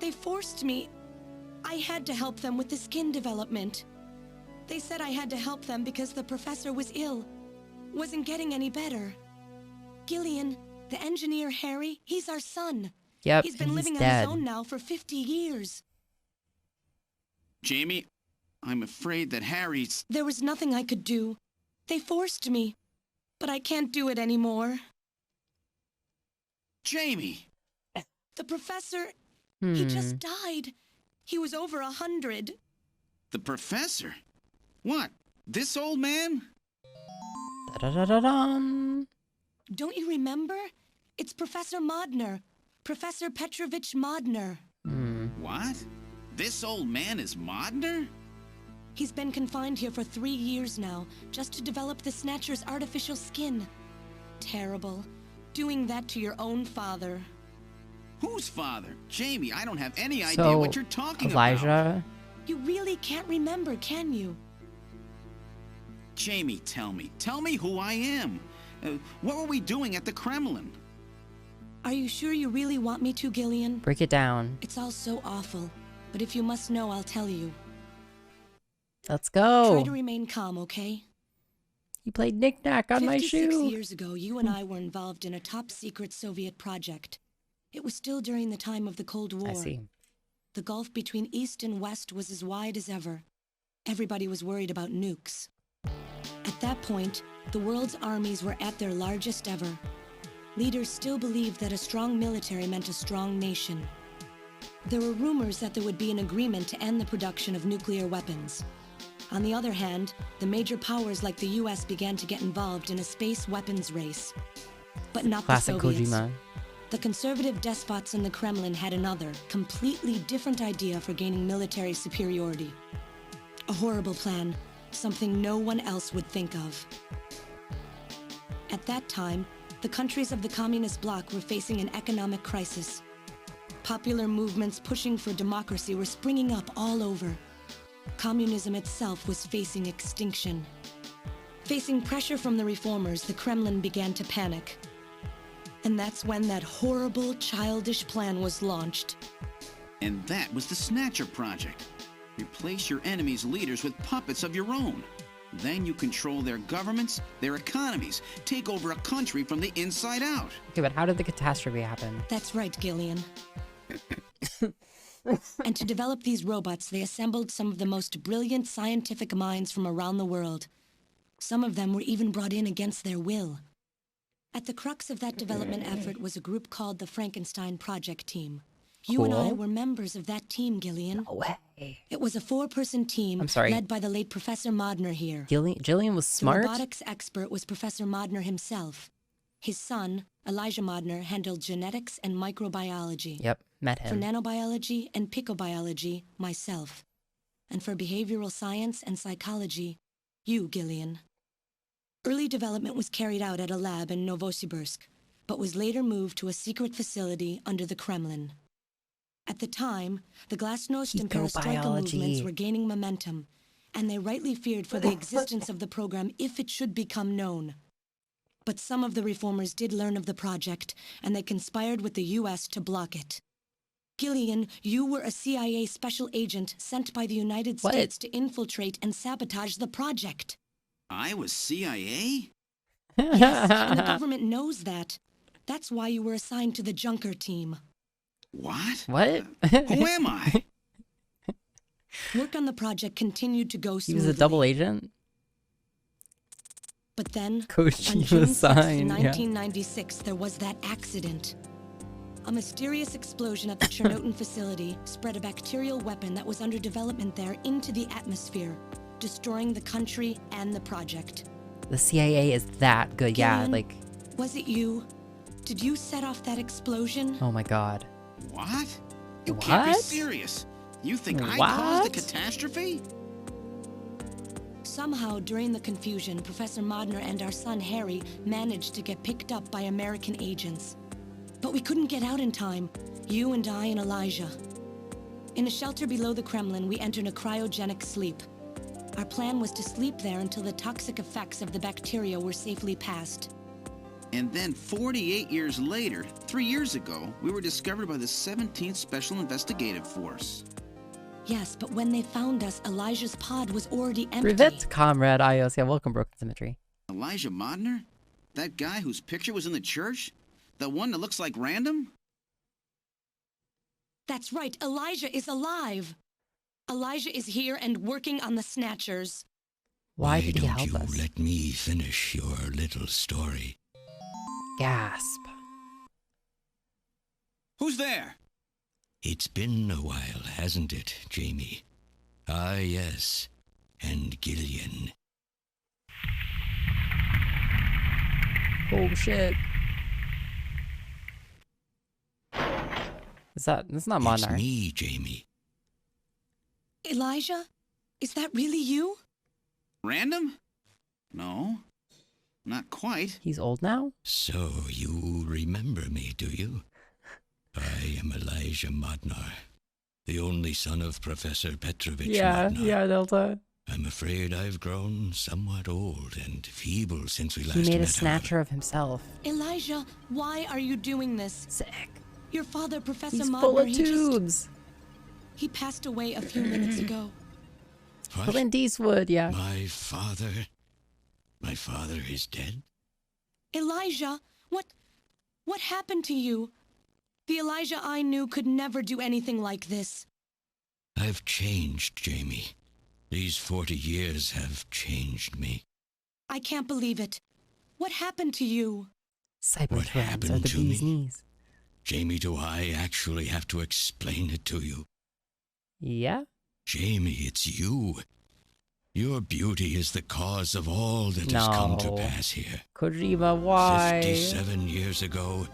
They forced me. I had to help them with the skin development. They said I had to help them because the professor was ill. Wasn't getting any better. Gillian, the engineer Harry, he's our son. Yep, he's been living on his own now for 50 years. Jamie, I'm afraid that Harry's... There was nothing I could do. They forced me. But I can't do it anymore. Jamie! The professor... He just died. He was over 100. The professor? What? This old man? Da-da-da-da-dum. Don't you remember? It's Professor Modner. Professor Petrovich Modner. What? This old man is Modner? He's been confined here for 3 years now, just to develop the Snatcher's artificial skin. Terrible. Doing that to your own father. Whose father? Jamie, I don't have any idea what you're talking Elijah? about. You really can't remember, can you? Jamie, tell me. Tell me who I am. What were we doing at the Kremlin? Are you sure you really want me to, Gillian? Break it down. It's all so awful. But if you must know, I'll tell you. Let's go. Try to remain calm, okay? You played knick-knack on my shoe. 56 years ago, you and I were involved in a top-secret Soviet project. It was still during the time of the Cold War. I see. The gulf between East and West was as wide as ever. Everybody was worried about nukes. At that point, the world's armies were at their largest ever. Leaders still believed that a strong military meant a strong nation. There were rumors that there would be an agreement to end the production of nuclear weapons. On the other hand, the major powers like the US began to get involved in a space weapons race. But not Classic the Soviets. Kojima. The conservative despots in the Kremlin had another, completely different idea for gaining military superiority. A horrible plan, something no one else would think of. At that time, the countries of the communist bloc were facing an economic crisis. Popular movements pushing for democracy were springing up all over. Communism itself was facing extinction. Facing pressure from the reformers, the Kremlin began to panic. And that's when that horrible, childish plan was launched. And that was the Snatcher project. Replace your enemy's leaders with puppets of your own. Then you control their governments, their economies, take over a country from the inside out. Okay, but how did the catastrophe happen? That's right, Gillian. And to develop these robots, they assembled some of the most brilliant scientific minds from around the world. Some of them were even brought in against their will. At the crux of that development effort was a group called the Frankenstein Project Team. You and I were members of that team, Gillian. No way. It was a 4-person team led by the late Professor Modner here. Gillian was smart? The robotics expert was Professor Modner himself. His son, Elijah Modner, handled genetics and microbiology. Yep, met him. For nanobiology and picobiology, myself. And for behavioral science and psychology, you, Gillian. Early development was carried out at a lab in Novosibirsk, but was later moved to a secret facility under the Kremlin. At the time, the Glasnost and Perestroika movements were gaining momentum, and they rightly feared for the existence of the program if it should become known. But some of the reformers did learn of the project, and they conspired with the US to block it. Gillian, you were a CIA special agent sent by the United States to infiltrate and sabotage the project. I was CIA? Yes, and the government knows that. That's why you were assigned to the Junker team. What? What? Who am I? Work on the project continued to go He smoothly. was a double agent? But then, Kojima on June 6, sign, 1996, there was that accident. A mysterious explosion at the Chernobyl facility spread a bacterial weapon that was under development there into the atmosphere, destroying the country and the project. The CIA is that good, yeah, Gillian, like... Was it you? Did you set off that explosion? Oh my god. What? You can't be What? serious. You think I What? caused the catastrophe? Somehow, during the confusion, Professor Modner and our son Harry managed to get picked up by American agents. But we couldn't get out in time, you and I and Elijah. In a shelter below the Kremlin, we entered a cryogenic sleep. Our plan was to sleep there until the toxic effects of the bacteria were safely passed. And then 48 years later, 3 years ago, we were discovered by the 17th Special Investigative Force. Yes, but when they found us, Elijah's pod was already empty. Rivet, comrade, iios. Yeah, welcome, Broken Symmetry. Elijah Modner? That guy whose picture was in the church? The one that looks like Random? That's right, Elijah is alive. Elijah is here and working on the Snatchers. Why did he help us? Why don't you let me finish your little story? Gasp. Who's there? It's been a while, hasn't it, Jamie? Ah, yes. And Gillian. Oh, shit. That's not Modner. It's me, Jamie. Elijah? Is that really you? Random? No. Not quite. He's old now? So, you remember me, do you? I am Elijah Modnar, the only son of Professor Petrovich Modnar. Yeah, Delta. I'm afraid I've grown somewhat old and feeble since we last met. He made a however. snatcher of himself. Elijah, why are you doing this? Sick. Your father, Professor He's Modner, full of tubes. He passed away a few minutes ago. What? Clint Eastwood, yeah. My father is dead? Elijah, what happened to you? The Elijah I knew could never do anything like this. I've changed, Jamie. These 40 years have changed me. I can't believe it. What happened to you? Cybertrons What are happened the to bee's me? knees. Jamie, do I actually have to explain it to you? Yeah? Jamie, it's you. Your beauty is the cause of all that has come to No. pass here. Kojima, why? 57 years ago,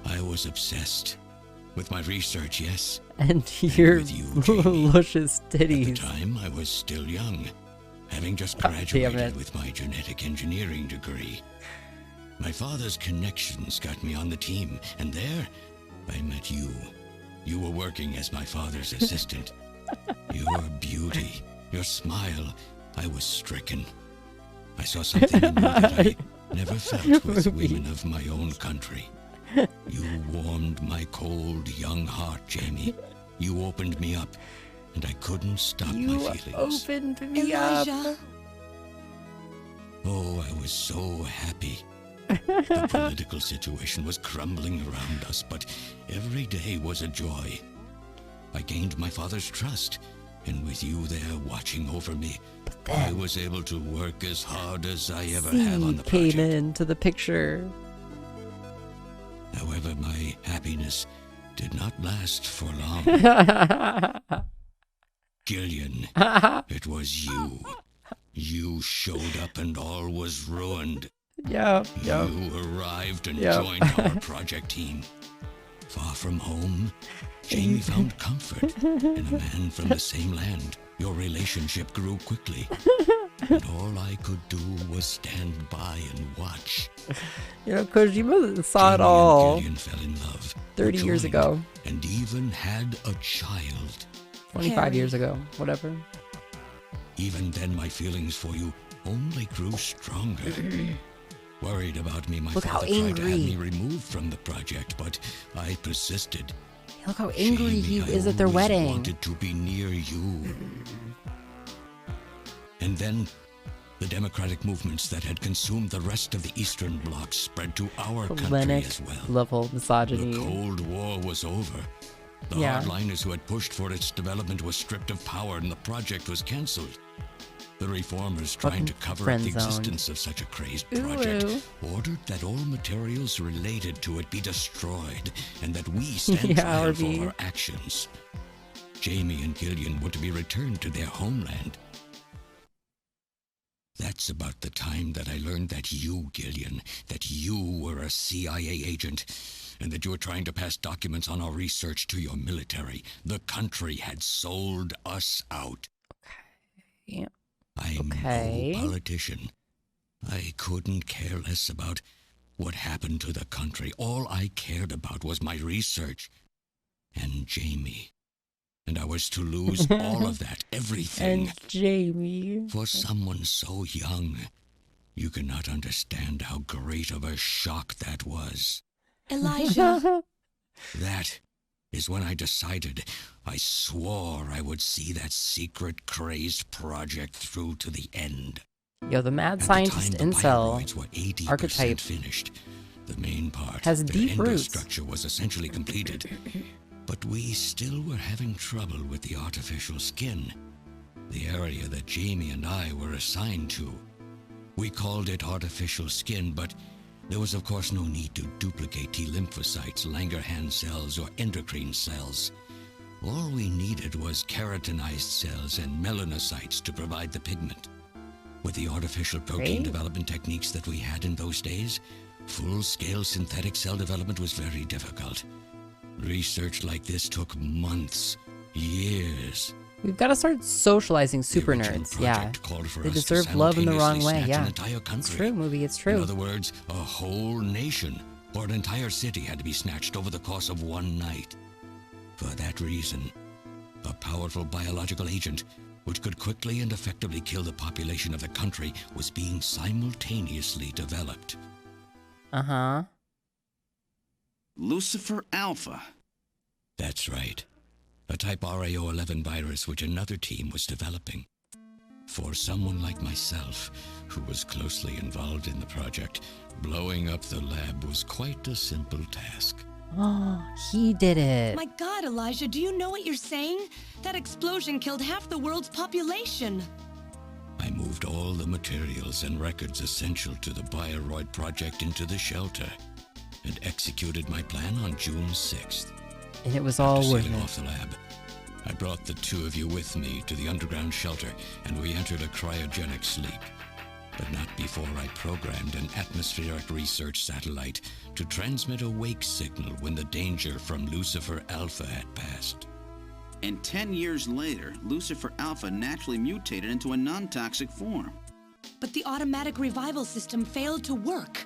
I was obsessed with my research, yes. And your with you, Jamie. luscious At the titties. time, I was still young, having just God damn graduated it. with my genetic engineering degree. My father's connections got me on the team, and there, I met you. You were working as my father's assistant. Your beauty, your smile, I was stricken. I saw something in you that I never felt with women of my own country. You warmed my cold, young heart, Jamie. You opened me up, and I couldn't stop my You feelings. opened me up. Elijah. Oh, I was so happy. The political situation was crumbling around us, but every day was a joy. I gained my father's trust, and with you there watching over me, I was able to work as hard as I ever have on the came project. into the picture. However, my happiness did not last for long. Gillian, it was you. You showed up and all was ruined. Yeah. You arrived and Yep. joined our project team. Far from home, Jamie found comfort in a man from the same land. Your relationship grew quickly, and all I could do was stand by and watch. You know, Kojima saw it Jamie all and Gillian fell in love, 30 years joined, ago. and even had a child. 25 Harry. years ago. Whatever. Even then, my feelings for you only grew stronger. Worried about me, my Look how father tried to have angry. me removed from the project, but I persisted. Look how angry he Jamie, is I at their always wedding. wanted to be near you. And then, the democratic movements that had consumed the rest of the Eastern Bloc spread to our country Hellenic as well. level The misogyny. Cold War was over, The hardliners who had pushed for its development were stripped of power and the project was cancelled. The reformers, trying to cover up the existence of such a crazed project, ordered that all materials related to it be destroyed and that we stand trial for our actions. Jamie and Gillian were to be returned to their homeland. That's about the time that I learned that you, Gillian, that you were a CIA agent, and that you were trying to pass documents on our research to your military. The country had sold us out. Okay. I'm no politician. I couldn't care less about what happened to the country. All I cared about was my research and Jamie. And I was to lose all of that, everything. And Jamie. For someone so young, you cannot understand how great of a shock that was. Elijah. That is when I decided, I swore I would see that secret, crazed project through to the end. Yo, the mad scientist incel archetype finished. The main part, has deep roots. Infrastructure was essentially completed. But we still were having trouble with the artificial skin, the area that Jamie and I were assigned to. We called it artificial skin, but there was of course no need to duplicate T lymphocytes, Langerhans cells, or endocrine cells. All we needed was keratinized cells and melanocytes to provide the pigment. With the artificial protein development techniques that we had in those days, full-scale synthetic cell development was very difficult. Research like this took months, years. We've got to start socializing super nerds. Yeah, they deserve love in the wrong way. Yeah, it's true, movie. It's true. In other words, a whole nation or an entire city had to be snatched over the course of one night. For that reason, a powerful biological agent which could quickly and effectively kill the population of the country was being simultaneously developed. Uh-huh. Lucifer Alpha. That's right. A type RAO11 virus which another team was developing. For someone like myself, who was closely involved in the project, blowing up the lab was quite a simple task. Oh, he did it. My God, Elijah, do you know what you're saying? That explosion killed half the world's population. I moved all the materials and records essential to the Bioroid project into the shelter and executed my plan on June 6th. And it was all worth it. After sealing off the lab, I brought the two of you with me to the underground shelter, and we entered a cryogenic sleep. But not before I programmed an atmospheric research satellite to transmit a wake signal when the danger from Lucifer Alpha had passed. And 10 years later, Lucifer Alpha naturally mutated into a non-toxic form. But the automatic revival system failed to work.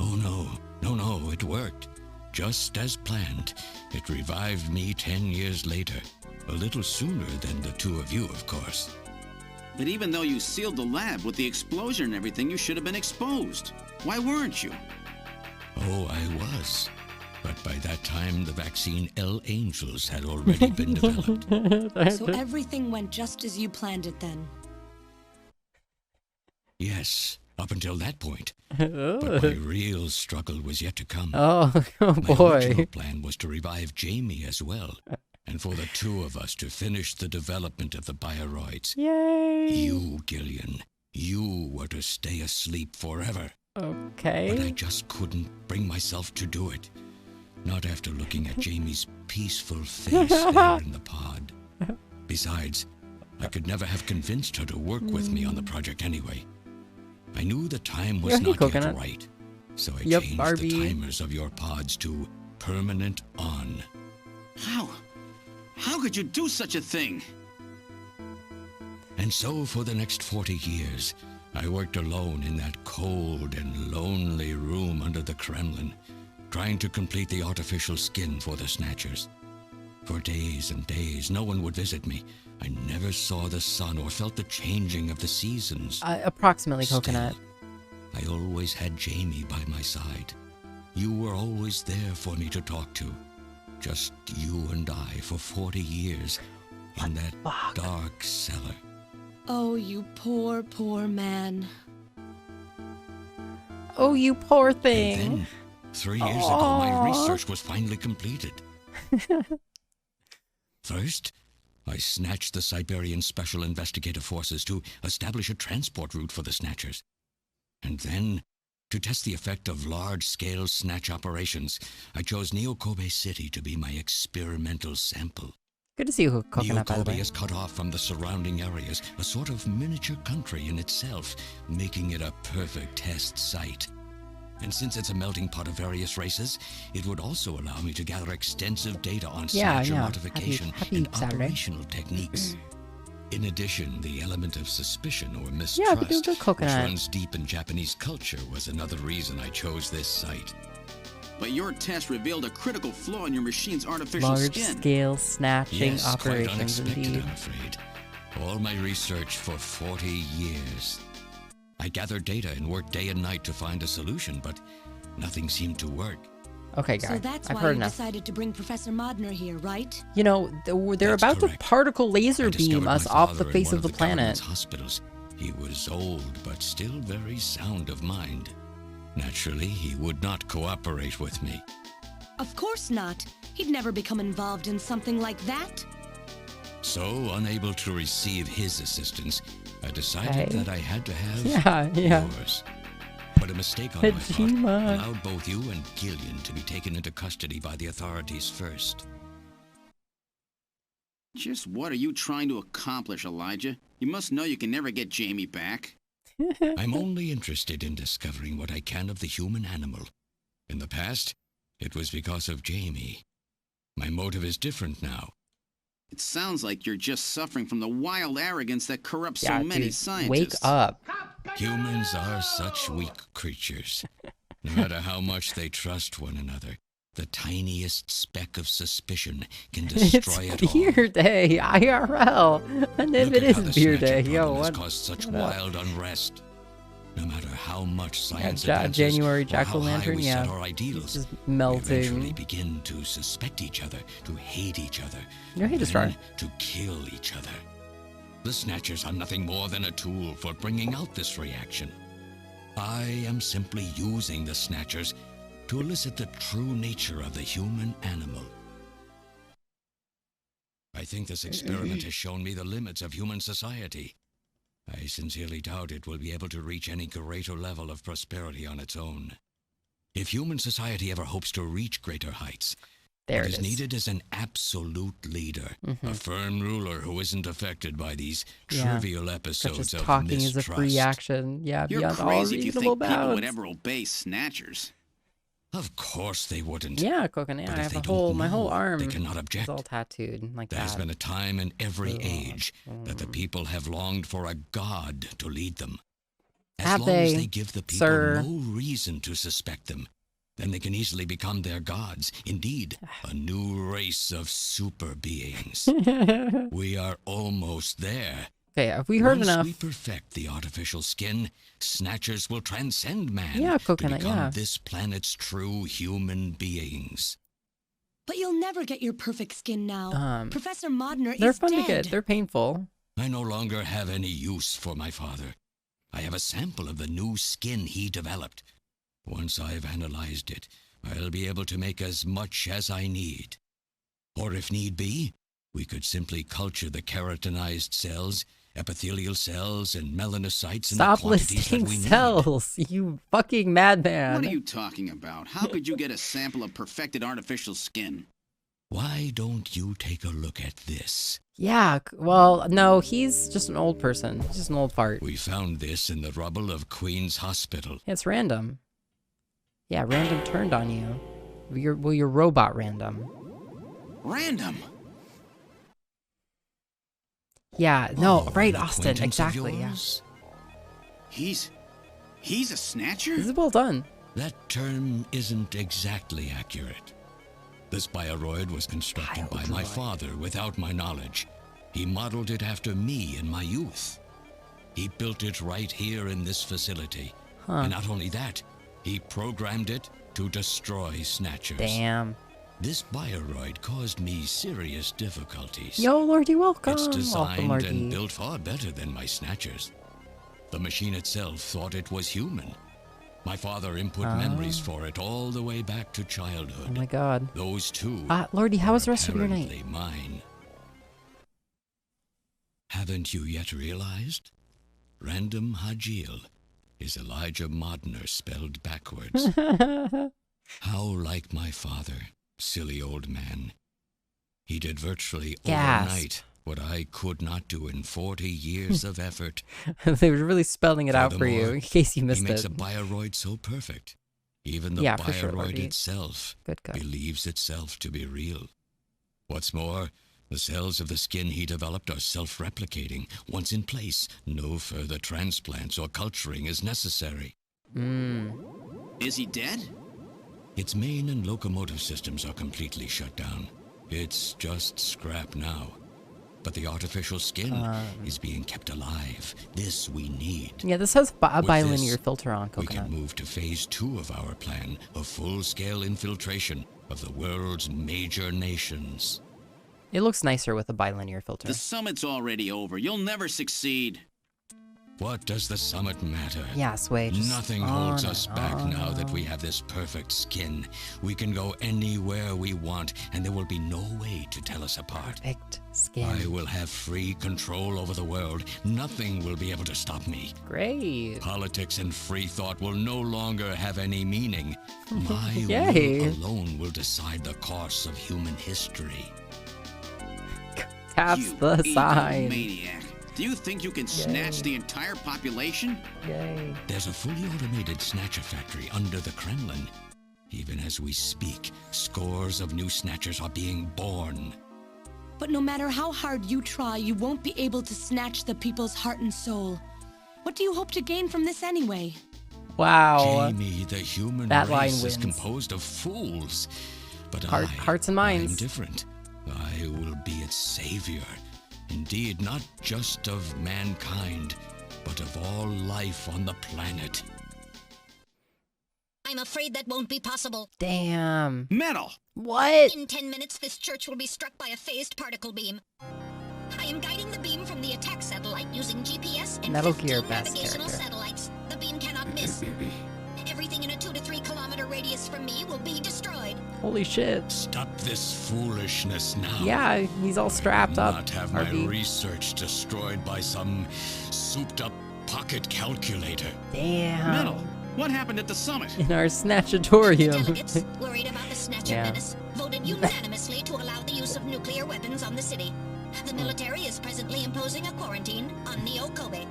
Oh no, it worked. Just as planned. It revived me 10 years later. A little sooner than the two of you, of course. But even though you sealed the lab with the explosion and everything, you should have been exposed. Why weren't you? Oh, I was. But by that time, the vaccine L Angels had already been developed. So everything went just as you planned it then? Yes, up until that point. But my real struggle was yet to come. Oh boy. My original plan was to revive Jamie as well, and for the two of us to finish the development of the Bioroids. Yay! You, Gillian, you were to stay asleep forever. Okay. But I just couldn't bring myself to do it. Not after looking at Jamie's peaceful face there in the pod. Besides, I could never have convinced her to work with me on the project anyway. I knew the time was not yet right, so I changed the timers of your pods to permanent on. How could you do such a thing? And so for the next 40 years, I worked alone in that cold and lonely room under the Kremlin, trying to complete the artificial skin for the Snatchers. For days and days, no one would visit me. I never saw the sun or felt the changing of the seasons. Approximately, Coconut. Still, I always had Jamie by my side. You were always there for me to talk to. Just you and I for 40 years in that dark cellar. Oh, you poor, poor man. Oh, you poor thing. And then, 3 years ago, my research was finally completed. First, I snatched the Siberian Special Investigative Forces to establish a transport route for the Snatchers. And then, to test the effect of large-scale snatch operations, I chose Neo-Kobe City to be my experimental sample. Good to see you, Coconut, by the way. Neo-Kobe is cut off from the surrounding areas, a sort of miniature country in itself, making it a perfect test site. And since it's a melting pot of various races, it would also allow me to gather extensive data on Snatcher modification and operational techniques. In addition, the element of suspicion or mistrust, which runs deep in Japanese culture, was another reason I chose this site. But your test revealed a critical flaw in your machine's artificial skin. Large-scale snatching yes, operations, quite unexpected, indeed. I'm afraid. All my research for 40 years. I gathered data and worked day and night to find a solution, but nothing seemed to work. Okay, guys, so that's I've why heard you enough. decided to bring Professor Modner here, right? You know, they're about to particle laser beam us off the face of the planet. Hospitals. He was old, but still very sound of mind. Naturally, he would not cooperate with me. Of course not. He'd never become involved in something like that. So, unable to receive his assistance, I decided that I had to have yours. But a mistake on my part allowed both you and Gillian to be taken into custody by the authorities first. Just what are you trying to accomplish, Elijah? You must know you can never get Jamie back. I'm only interested in discovering what I can of the human animal. In the past, it was because of Jamie. My motive is different now. It sounds like you're just suffering from the wild arrogance that corrupts so many scientists. Wake up. Humans are such weak creatures. No matter how much they trust one another, the tiniest speck of suspicion can destroy it all. It's beer day, IRL. And if it is beer day, yo, what? Caused such wild unrest. No matter how much science January advances, or how high jack-o'-lantern, we set our ideals, just melting. we eventually begin to suspect each other, to hate each other, then to kill each other. The Snatchers are nothing more than a tool for bringing out this reaction. I am simply using the Snatchers to elicit the true nature of the human animal. I think this experiment has shown me the limits of human society. I sincerely doubt it will be able to reach any greater level of prosperity on its own. If human society ever hopes to reach greater heights, what is needed is an absolute leader, a firm ruler who isn't affected by these trivial episodes of talking mistrust. Is a free action. Yeah, you're beyond crazy all if you reasonable think people bounds. would ever obey Snatchers. Of course they wouldn't. Yeah, Coconut. But I have my whole arm. They cannot object. It's all tattooed like There's that. been a time in every age that the people have longed for a god to lead them. As long as they give the people no reason to suspect them, then they can easily become their gods. Indeed, a new race of super beings. We are almost there. Okay, have we heard enough? Once we perfect the artificial skin, Snatchers will transcend man Coconut, to become this planet's true human beings. But you'll never get your perfect skin now. Professor Modner They're is fun dead. to get. They're painful. I no longer have any use for my father. I have a sample of the new skin he developed. Once I've analyzed it, I'll be able to make as much as I need. Or if need be, we could simply culture the keratinized cells, epithelial cells, and melanocytes in the quantities that we need. Stop listing cells, you fucking madman. What are you talking about? How could you get a sample of perfected artificial skin? Why don't you take a look at this? Yeah, well, no, he's just an old person. He's just an old fart. We found this in the rubble of Queen's Hospital. It's random. Yeah, random turned on you. You're robot random. Random? Yeah, no, right, Austin, exactly, yeah. He's a Snatcher? This is well done. That term isn't exactly accurate. This bioroid was constructed by my father without my knowledge. He modeled it after me in my youth. He built it right here in this facility. And not only that, he programmed it to destroy Snatchers. Damn. This bioroid caused me serious difficulties. Yo, Lordy, welcome. It's designed welcome, and built far better than my Snatchers. The machine itself thought it was human. My father input memories for it all the way back to childhood. Oh my god. Those two. Lordy, how was the rest of your night? Apparently mine. Haven't you yet realized? Random Hajil is Elijah Modner spelled backwards. How like my father, silly old man. He did virtually overnight what I could not do in 40 years of effort. They were really spelling it out for you, in case you missed it. He makes a bioroid so perfect. Even the bioroid itself believes itself to be real. What's more, the cells of the skin he developed are self-replicating. Once in place, no further transplants or culturing is necessary. Is he dead? Its main and locomotive systems are completely shut down. It's just scrap now. But the artificial skin is being kept alive. This we need. Yeah, this has a bilinear filter on Coconut. We can move to phase 2 of our plan of full-scale infiltration of the world's major nations. It looks nicer with a bilinear filter. The summit's already over. You'll never succeed. What does the summit matter? Yeah, Sway. Nothing holds us back now that we have this perfect skin. We can go anywhere we want, and there will be no way to tell us apart. Perfect skin. I will have free control over the world. Nothing will be able to stop me. Great. Politics and free thought will no longer have any meaning. My Yay. will alone will decide the course of human history. Taps the sign. Maniac. Do you think you can snatch the entire population? Yay. There's a fully automated Snatcher factory under the Kremlin. Even as we speak, scores of new Snatchers are being born. But no matter how hard you try, you won't be able to snatch the people's heart and soul. What do you hope to gain from this anyway? Wow. Jamie, the human That line race wins. is composed of fools. But Hearts and minds. I am different. I will be its savior. Indeed, not just of mankind, but of all life on the planet. I'm afraid that won't be possible. Damn. Metal! What? In 10 minutes, this church will be struck by a phased particle beam. I am guiding the beam from the attack satellite using GPS and Metal 15 Gear best navigational character. satellites. The beam cannot miss. Everything in a 2 to 3 kilometer radius from me will be destroyed. Holy shit. Stop this foolishness now. Yeah, he's all strapped up. Not have RB. my research destroyed by some souped-up pocket calculator. Damn. Metal! What happened at the summit? In our Snatchatorium. Delegates, worried about the Snatcher Yeah. menace, voted unanimously to allow the use of nuclear weapons on the city. The military is presently imposing a quarantine on Neo Kobe.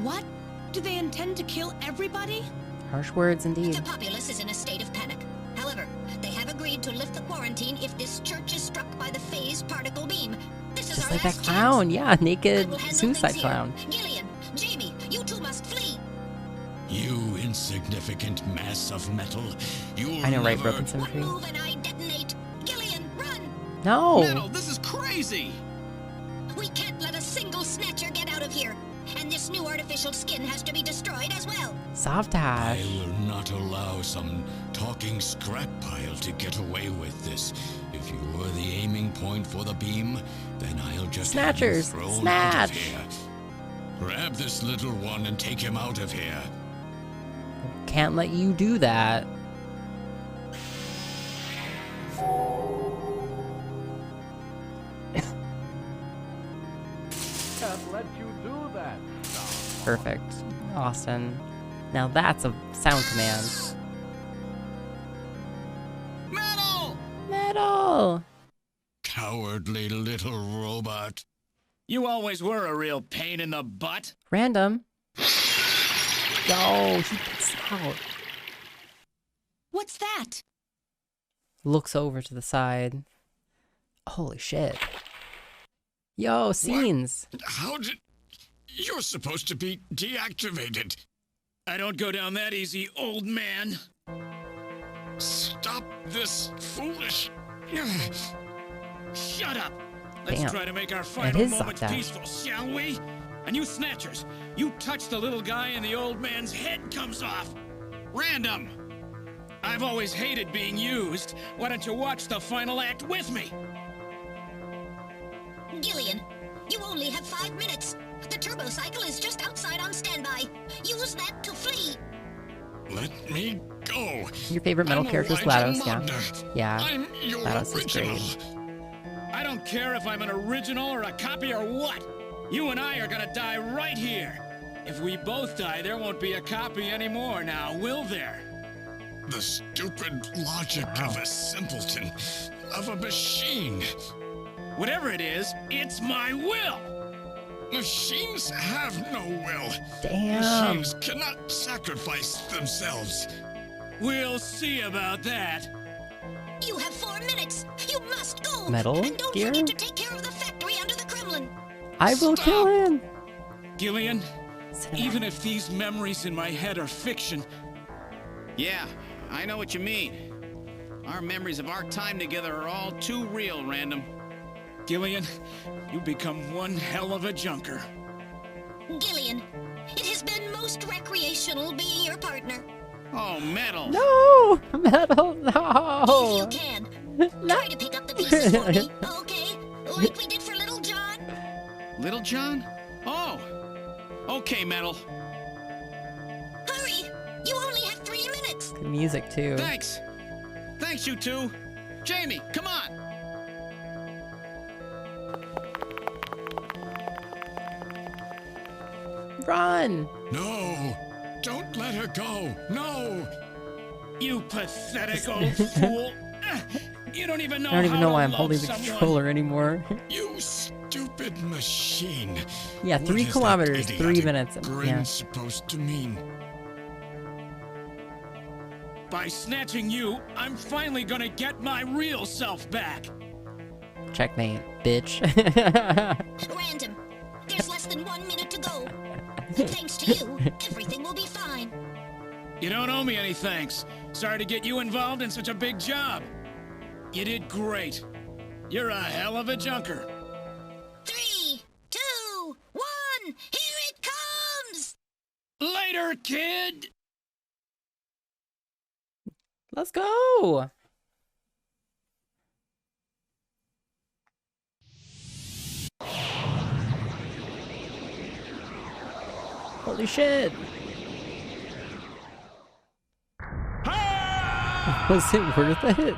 What? Do they intend to kill everybody? Harsh words indeed. The populace is in a state of panic. However, they have agreed to lift the quarantine if this church is struck by the phased particle beam. This is Just our like that last clown. chance. Yeah, I naked will handle suicide things here. clown. Gillian, Jamie, you two must flee. You insignificant mass of metal. You'll I know, right, never... Broken One Symmetry? move and I detonate. Gillian, run! No. Metal, this is crazy! We can't let a single Snatcher get out of here. And this new artificial skin has to be destroyed as well. Soft I touch. will not allow some talking scrap pile to get away with this. If you were the aiming point for the beam, then I'll just Snatchers, have you thrown snatch. out of here. Grab this little one and take him out of here. Can't let you do that. Can't let you do that. Perfect. Austin. Now that's a sound command. Metal! Metal! Cowardly little robot. You always were a real pain in the butt. Random. Yo, he gets out. What's that? Looks over to the side. Holy shit. Yo, scenes. How did... You're supposed to be deactivated. I don't go down that easy, old man. Stop this foolish... Shut up. Let's Damn. try to make our It final is moments sucked out. peaceful, shall we? And you Snatchers, you touch the little guy and the old man's head comes off. Random! I've always hated being used. Why don't you watch the final act with me? Gillian, you only have 5 minutes. The turbo cycle is just outside on standby. Use that to flee. Let me go. Your favorite metal character is GLaDOS, yeah. I'm your GLaDOS is great. I don't care if I'm an original or a copy or what. You and I are gonna die right here. If we both die, there won't be a copy anymore now, will there? The stupid logic of a simpleton, of a machine. Whatever it is, it's my will. Machines have no will. Damn. Machines cannot sacrifice themselves. We'll see about that. You have 4 minutes. You must go. Metal and don't Gear? forget to take care of the factory under the Kremlin. I will kill him. Gillian, even if these memories in my head are fiction... Yeah, I know what you mean. Our memories of our time together are all too real, Random. Gillian, you become one hell of a junker. Gillian, it has been most recreational being your partner. Oh, Metal. No, Metal, no. If you can, try to pick up the pieces for me, okay? Like we did for Little John. Little John? Oh. Okay, Metal. Hurry! You only have 3 minutes. Good music too. Thanks. Thanks, you two. Jamie, come on. Run. No, don't let her go. No. You pathetic old fool. You don't even know I don't even how know to why I'm love holding the someone. controller anymore. You stupid machine. Yeah, What 3 is that kilometers, 3 idiotic minutes. grin Yeah. supposed to mean? By snatching you, I'm finally gonna get my real self back. Checkmate, bitch. Random, there's less than 1 minute to go. Thanks to you, everything will be fine. You don't owe me any thanks. Sorry to get you involved in such a big job. You did great. You're a hell of a junker. 3, 2, 1, here it comes! Later, kid! Let's go. Holy shit. Was it worth it?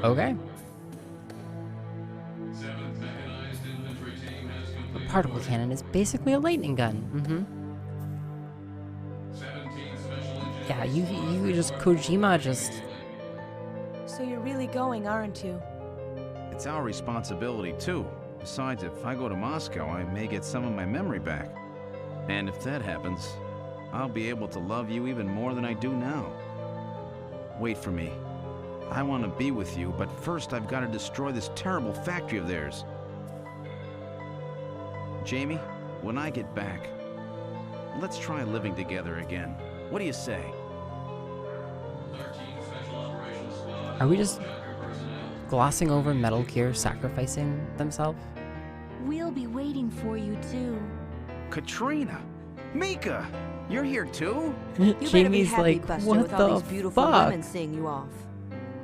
Okay. A particle cannon is basically a lightning gun. Yeah, you just Kojima just. So you're really going, aren't you? It's our responsibility, too. Besides, if I go to Moscow, I may get some of my memory back. And if that happens, I'll be able to love you even more than I do now. Wait for me. I want to be with you, but first I've got to destroy this terrible factory of theirs. Jamie, when I get back, let's try living together again. What do you say? Are we just glossing over Metal Gear sacrificing themselves? We'll be waiting for you too. Katrina! Mika! You're here too? You better be Jamie's happy, like, Buster, what with all the these beautiful fuck? women seeing you off.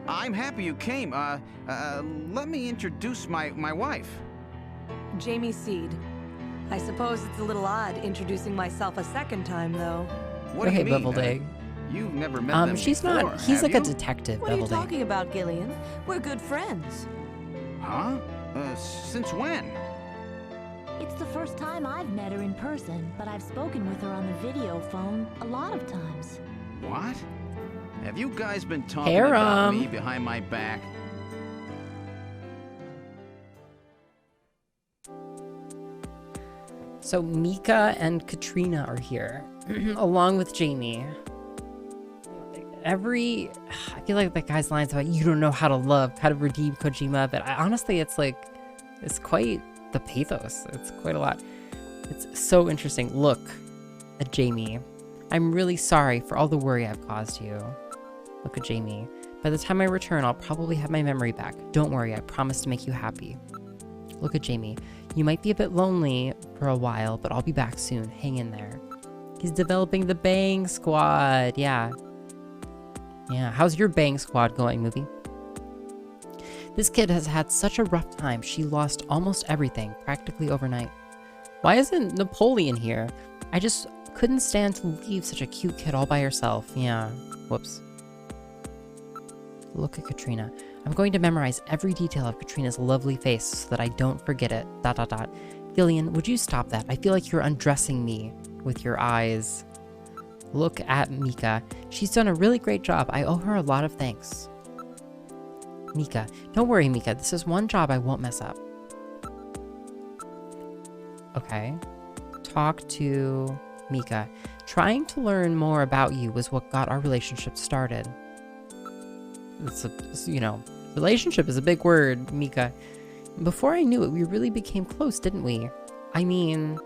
I'm happy you came. Let me introduce my wife. Jamie Seed. I suppose it's a little odd introducing myself a second time, though. What do you Okay, mean? Beveled Egg. You've never met them She's before, not. He's have like you? a detective, What are you Beveled Egg. talking about, Gillian? We're good friends. Huh? Since when? It's the first time I've met her in person, but I've spoken with her on the video phone a lot of times. What? Have you guys been talking about Harem. me behind my back? So Mika and Katrina are here, along with Jamie. I feel like that guy's lines about you don't know how to love, how to redeem Kojima, but honestly, it's quite the pathos. It's quite a lot. It's so interesting. Look at Jamie. I'm really sorry for all the worry I've caused you. Look at Jamie. By the time I return, I'll probably have my memory back. Don't worry, I promise to make you happy. Look at Jamie. You might be a bit lonely for a while, but I'll be back soon. Hang in there. He's developing the Bang Squad. Yeah. Yeah. How's your Bang Squad going, movie? This kid has had such a rough time. She lost almost everything, practically overnight. Why isn't Napoleon here? I just couldn't stand to leave such a cute kid all by herself. Yeah, whoops. Look at Katrina. I'm going to memorize every detail of Katrina's lovely face so that I don't forget it. ... Gillian, would you stop that? I feel like you're undressing me with your eyes. Look at Mika. She's done a really great job. I owe her a lot of thanks. Mika. Don't worry, Mika. This is one job I won't mess up. Okay. Talk to Mika. Trying to learn more about you was what got our relationship started. Relationship is a big word, Mika. Before I knew it, we really became close, didn't we? I mean,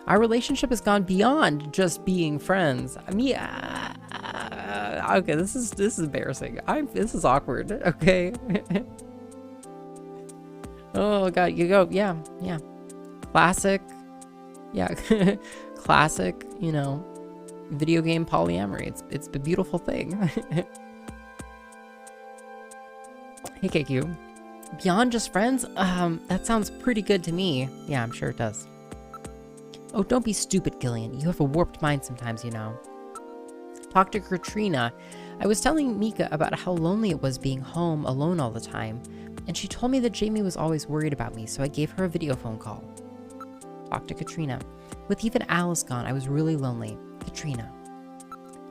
our relationship has gone beyond just being friends. I mean, okay, this is embarrassing. This is awkward. Okay. Oh God, you go. Yeah. Classic. Yeah, classic. Video game polyamory. It's a beautiful thing. Hey, KQ. Beyond just friends? That sounds pretty good to me. Yeah, I'm sure it does. Oh, don't be stupid, Gillian. You have a warped mind sometimes, Talk to Katrina. I was telling Mika about how lonely it was being home alone all the time, and she told me that Jamie was always worried about me, so I gave her a video phone call. Talk to Katrina. With even Alice gone, I was really lonely. Katrina.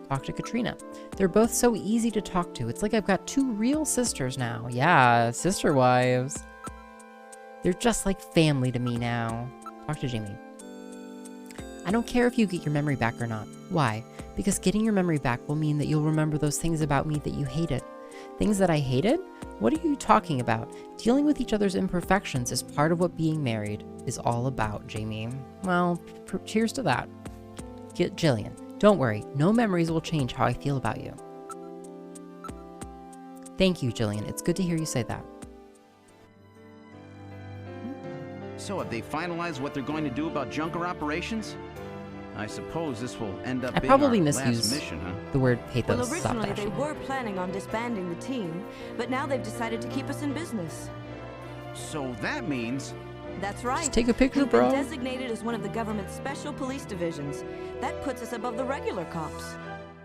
Talk to Katrina. They're both so easy to talk to. It's like I've got two real sisters now. Yeah, sister wives. They're just like family to me now. Talk to Jamie. I don't care if you get your memory back or not. Why? Because getting your memory back will mean that you'll remember those things about me that you hated. Things that I hated? What are you talking about? Dealing with each other's imperfections is part of what being married is all about, Jamie. Well, cheers to that. Jillian. Don't worry, no memories will change how I feel about you. Thank you, Jillian. It's good to hear you say that. So have they finalized what they're going to do about Junker operations? I suppose this will end up being our last mission, huh? The word pathos. Well, originally they were planning on disbanding the team, but now they've decided to keep us in business. So that means... That's right. Just take a picture, We've bro. been designated as one of the government's special police divisions. That puts us above the regular cops.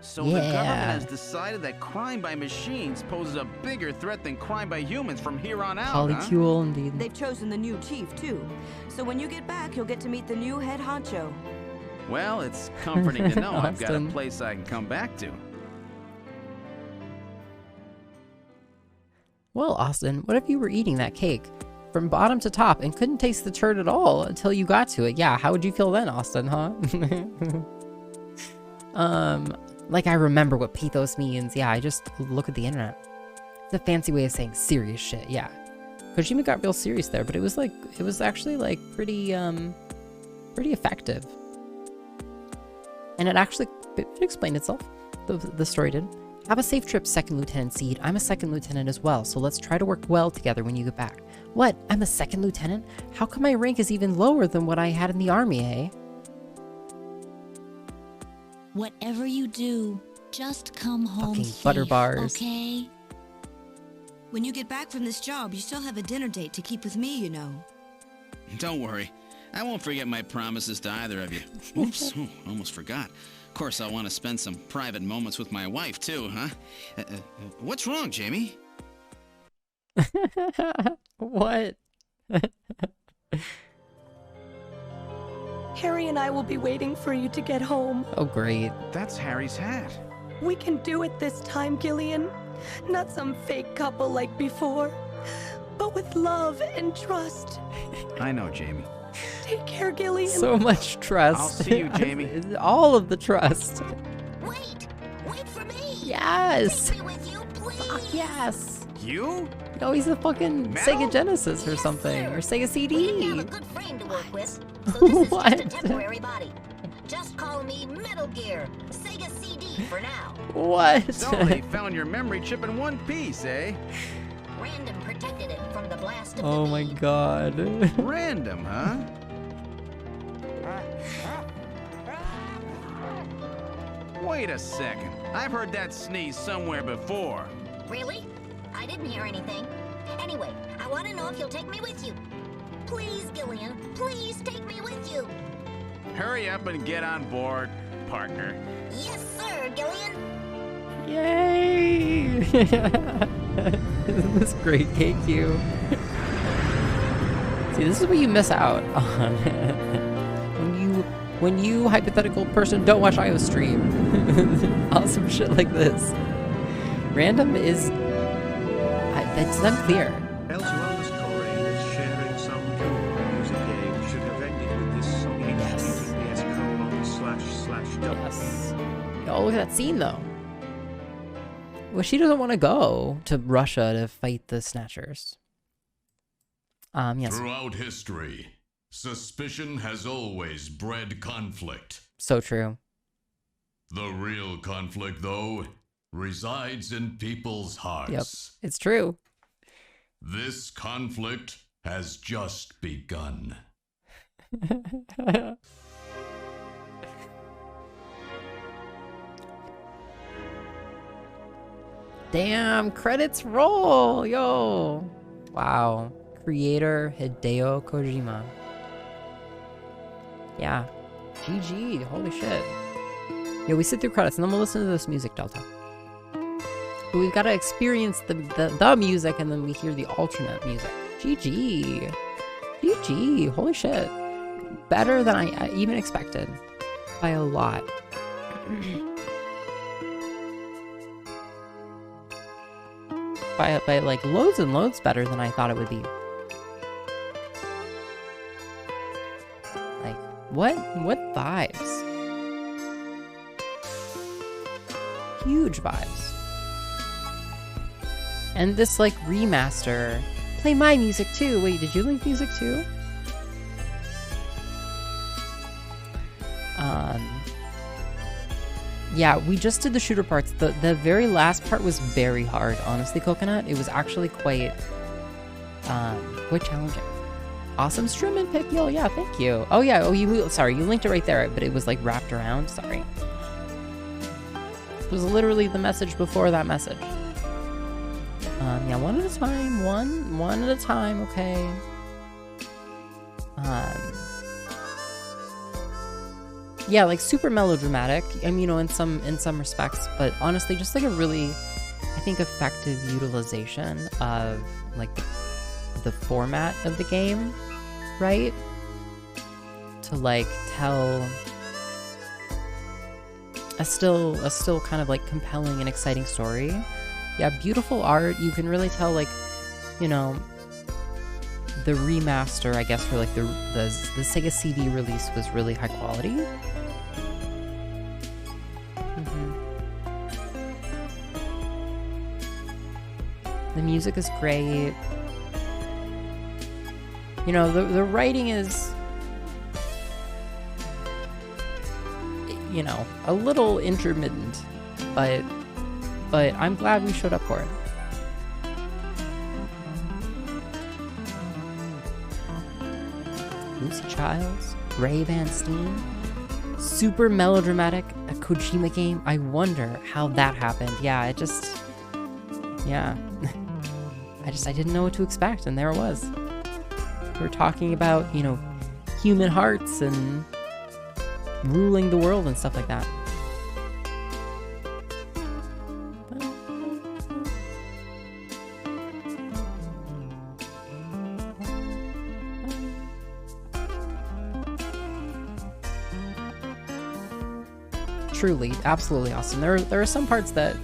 So the government has decided that crime by machines poses a bigger threat than crime by humans from here on out, Polycule, indeed. They've chosen the new chief, too. So when you get back, you'll get to meet the new head honcho. Well, it's comforting to know I've got a place I can come back to. Well, Austin, what if you were eating that cake from bottom to top and couldn't taste the turd at all until you got to it? Yeah, how would you feel then, Austin, huh? Like I remember what pathos means. Yeah, I just look at the internet. It's a fancy way of saying serious shit, yeah. Kojima got real serious there, but it was actually like pretty effective. And it explained itself. The story did. Have a safe trip, Second Lieutenant Seed. I'm a second lieutenant as well, so let's try to work well together when you get back. What? I'm a second lieutenant? How come my rank is even lower than what I had in the army, eh? Whatever you do, just come home fucking safe, butter bars. Okay? When you get back from this job, you still have a dinner date to keep with me, Don't worry. I won't forget my promises to either of you. Oops, almost forgot. Of course, I'll want to spend some private moments with my wife, too, huh? What's wrong, Jamie? What? Harry and I will be waiting for you to get home. Oh, great. That's Harry's hat. We can do it this time, Gillian. Not some fake couple like before, but with love and trust. I know, Jamie. Take care, Gillian. So much trust. I'll see you, Jamie. All of the trust. Wait for me. Yes. Take me with you, please. Fuck yes. You? No, he's a fucking Metal? Sega Genesis or something, or Sega CD. We have a good frame to work with, so this is What? just a temporary body. Just call me Metal Gear, Sega CD for now. What? So they found your memory chip in one piece, eh? Random protected it from the blast of Oh the my beam. god. Random, huh? Wait a second. I've heard that sneeze somewhere before. Really? I didn't hear anything. Anyway, I want to know if you'll take me with you. Please, Gillian, please take me with you. Hurry up and get on board, partner. Yes, sir, Gillian. Yay! Isn't this great, KQ? See, this is what you miss out on when you hypothetical person don't watch iios stream. Awesome shit like this. Random is it's unclear. Elseworlds Korean is sharing some cool music game should have ended with this song. Yes. https://. Yes. Oh, look at that scene though. Well, she doesn't want to go to Russia to fight the Snatchers. Yes. Throughout history, suspicion has always bred conflict. So true. The real conflict, though, resides in people's hearts. Yep, it's true. This conflict has just begun. Damn, credits roll, yo. Wow. Creator Hideo Kojima. Yeah. GG, holy shit. Yeah, we sit through credits and then we'll listen to this music, Delta. But we've got to experience the music and then we hear the alternate music. GG. GG, holy shit. Better than I even expected. By a lot. by like loads and loads better than I thought it would be. Like, what vibes? Huge vibes. And this like remaster. Play my music too. Wait, did you link music too? Yeah, we just did the shooter parts. The very last part was very hard, honestly, Coconut. It was actually quite challenging. Awesome streaming, Pipio. Yeah, thank you. Oh yeah, sorry, you linked it right there, but it was like wrapped around. Sorry. It was literally the message before that message. Yeah, one at a time. One at a time. Okay. Yeah, like super melodramatic. I mean, you know, in some respects, but honestly, just like a really, I think, effective utilization of like the format of the game, right? To like tell a still kind of like compelling and exciting story. Yeah, beautiful art. You can really tell, like, you know, the remaster, I guess, for like the Sega CD release was really high quality. The music is great. You know, the writing is, you know, a little intermittent, but I'm glad we showed up for it. Lucy Childs, Ray Van Steen, super melodramatic, a Kojima game. I wonder how that happened. Yeah, it just, yeah. I didn't know what to expect, and there it was. We were talking about, you know, human hearts and ruling the world and stuff like that. Truly, absolutely awesome. There are some parts that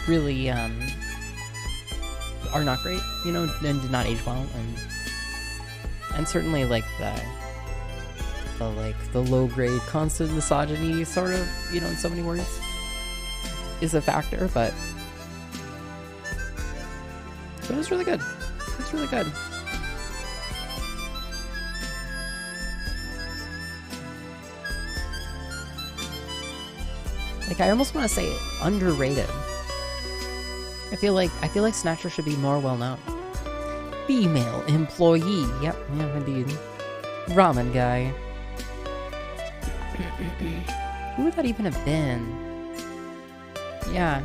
really are not great, you know, and did not age well, and certainly like the low grade constant misogyny sort of, you know, in so many words is a factor, but it was really good. It's really good. Like, I almost want to say underrated. I feel like Snatcher should be more well known. Female employee. Yep, yeah, indeed. Ramen guy. Who would that even have been? Yeah.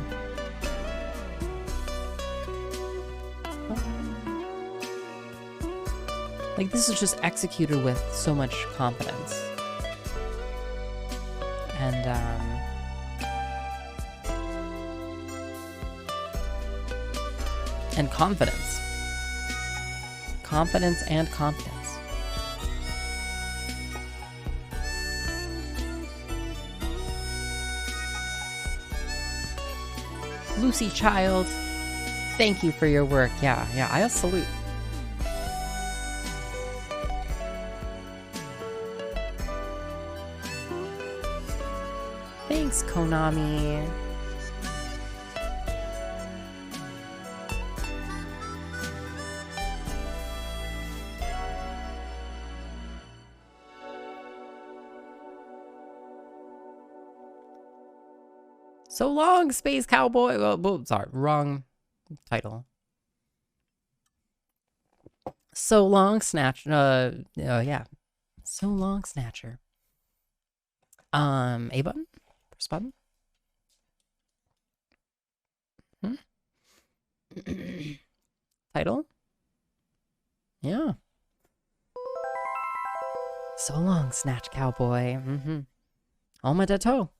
Like, this is just executed with so much confidence. And confidence. Confidence and confidence. Lucy Child, thank you for your work. Yeah, I salute. Thanks, Konami. So long, Space Cowboy. Well, sorry, wrong title. So long, Snatcher. Yeah. So long, Snatcher. A button? Press button? Title? Yeah. So long, Snatch Cowboy. Alma Dato.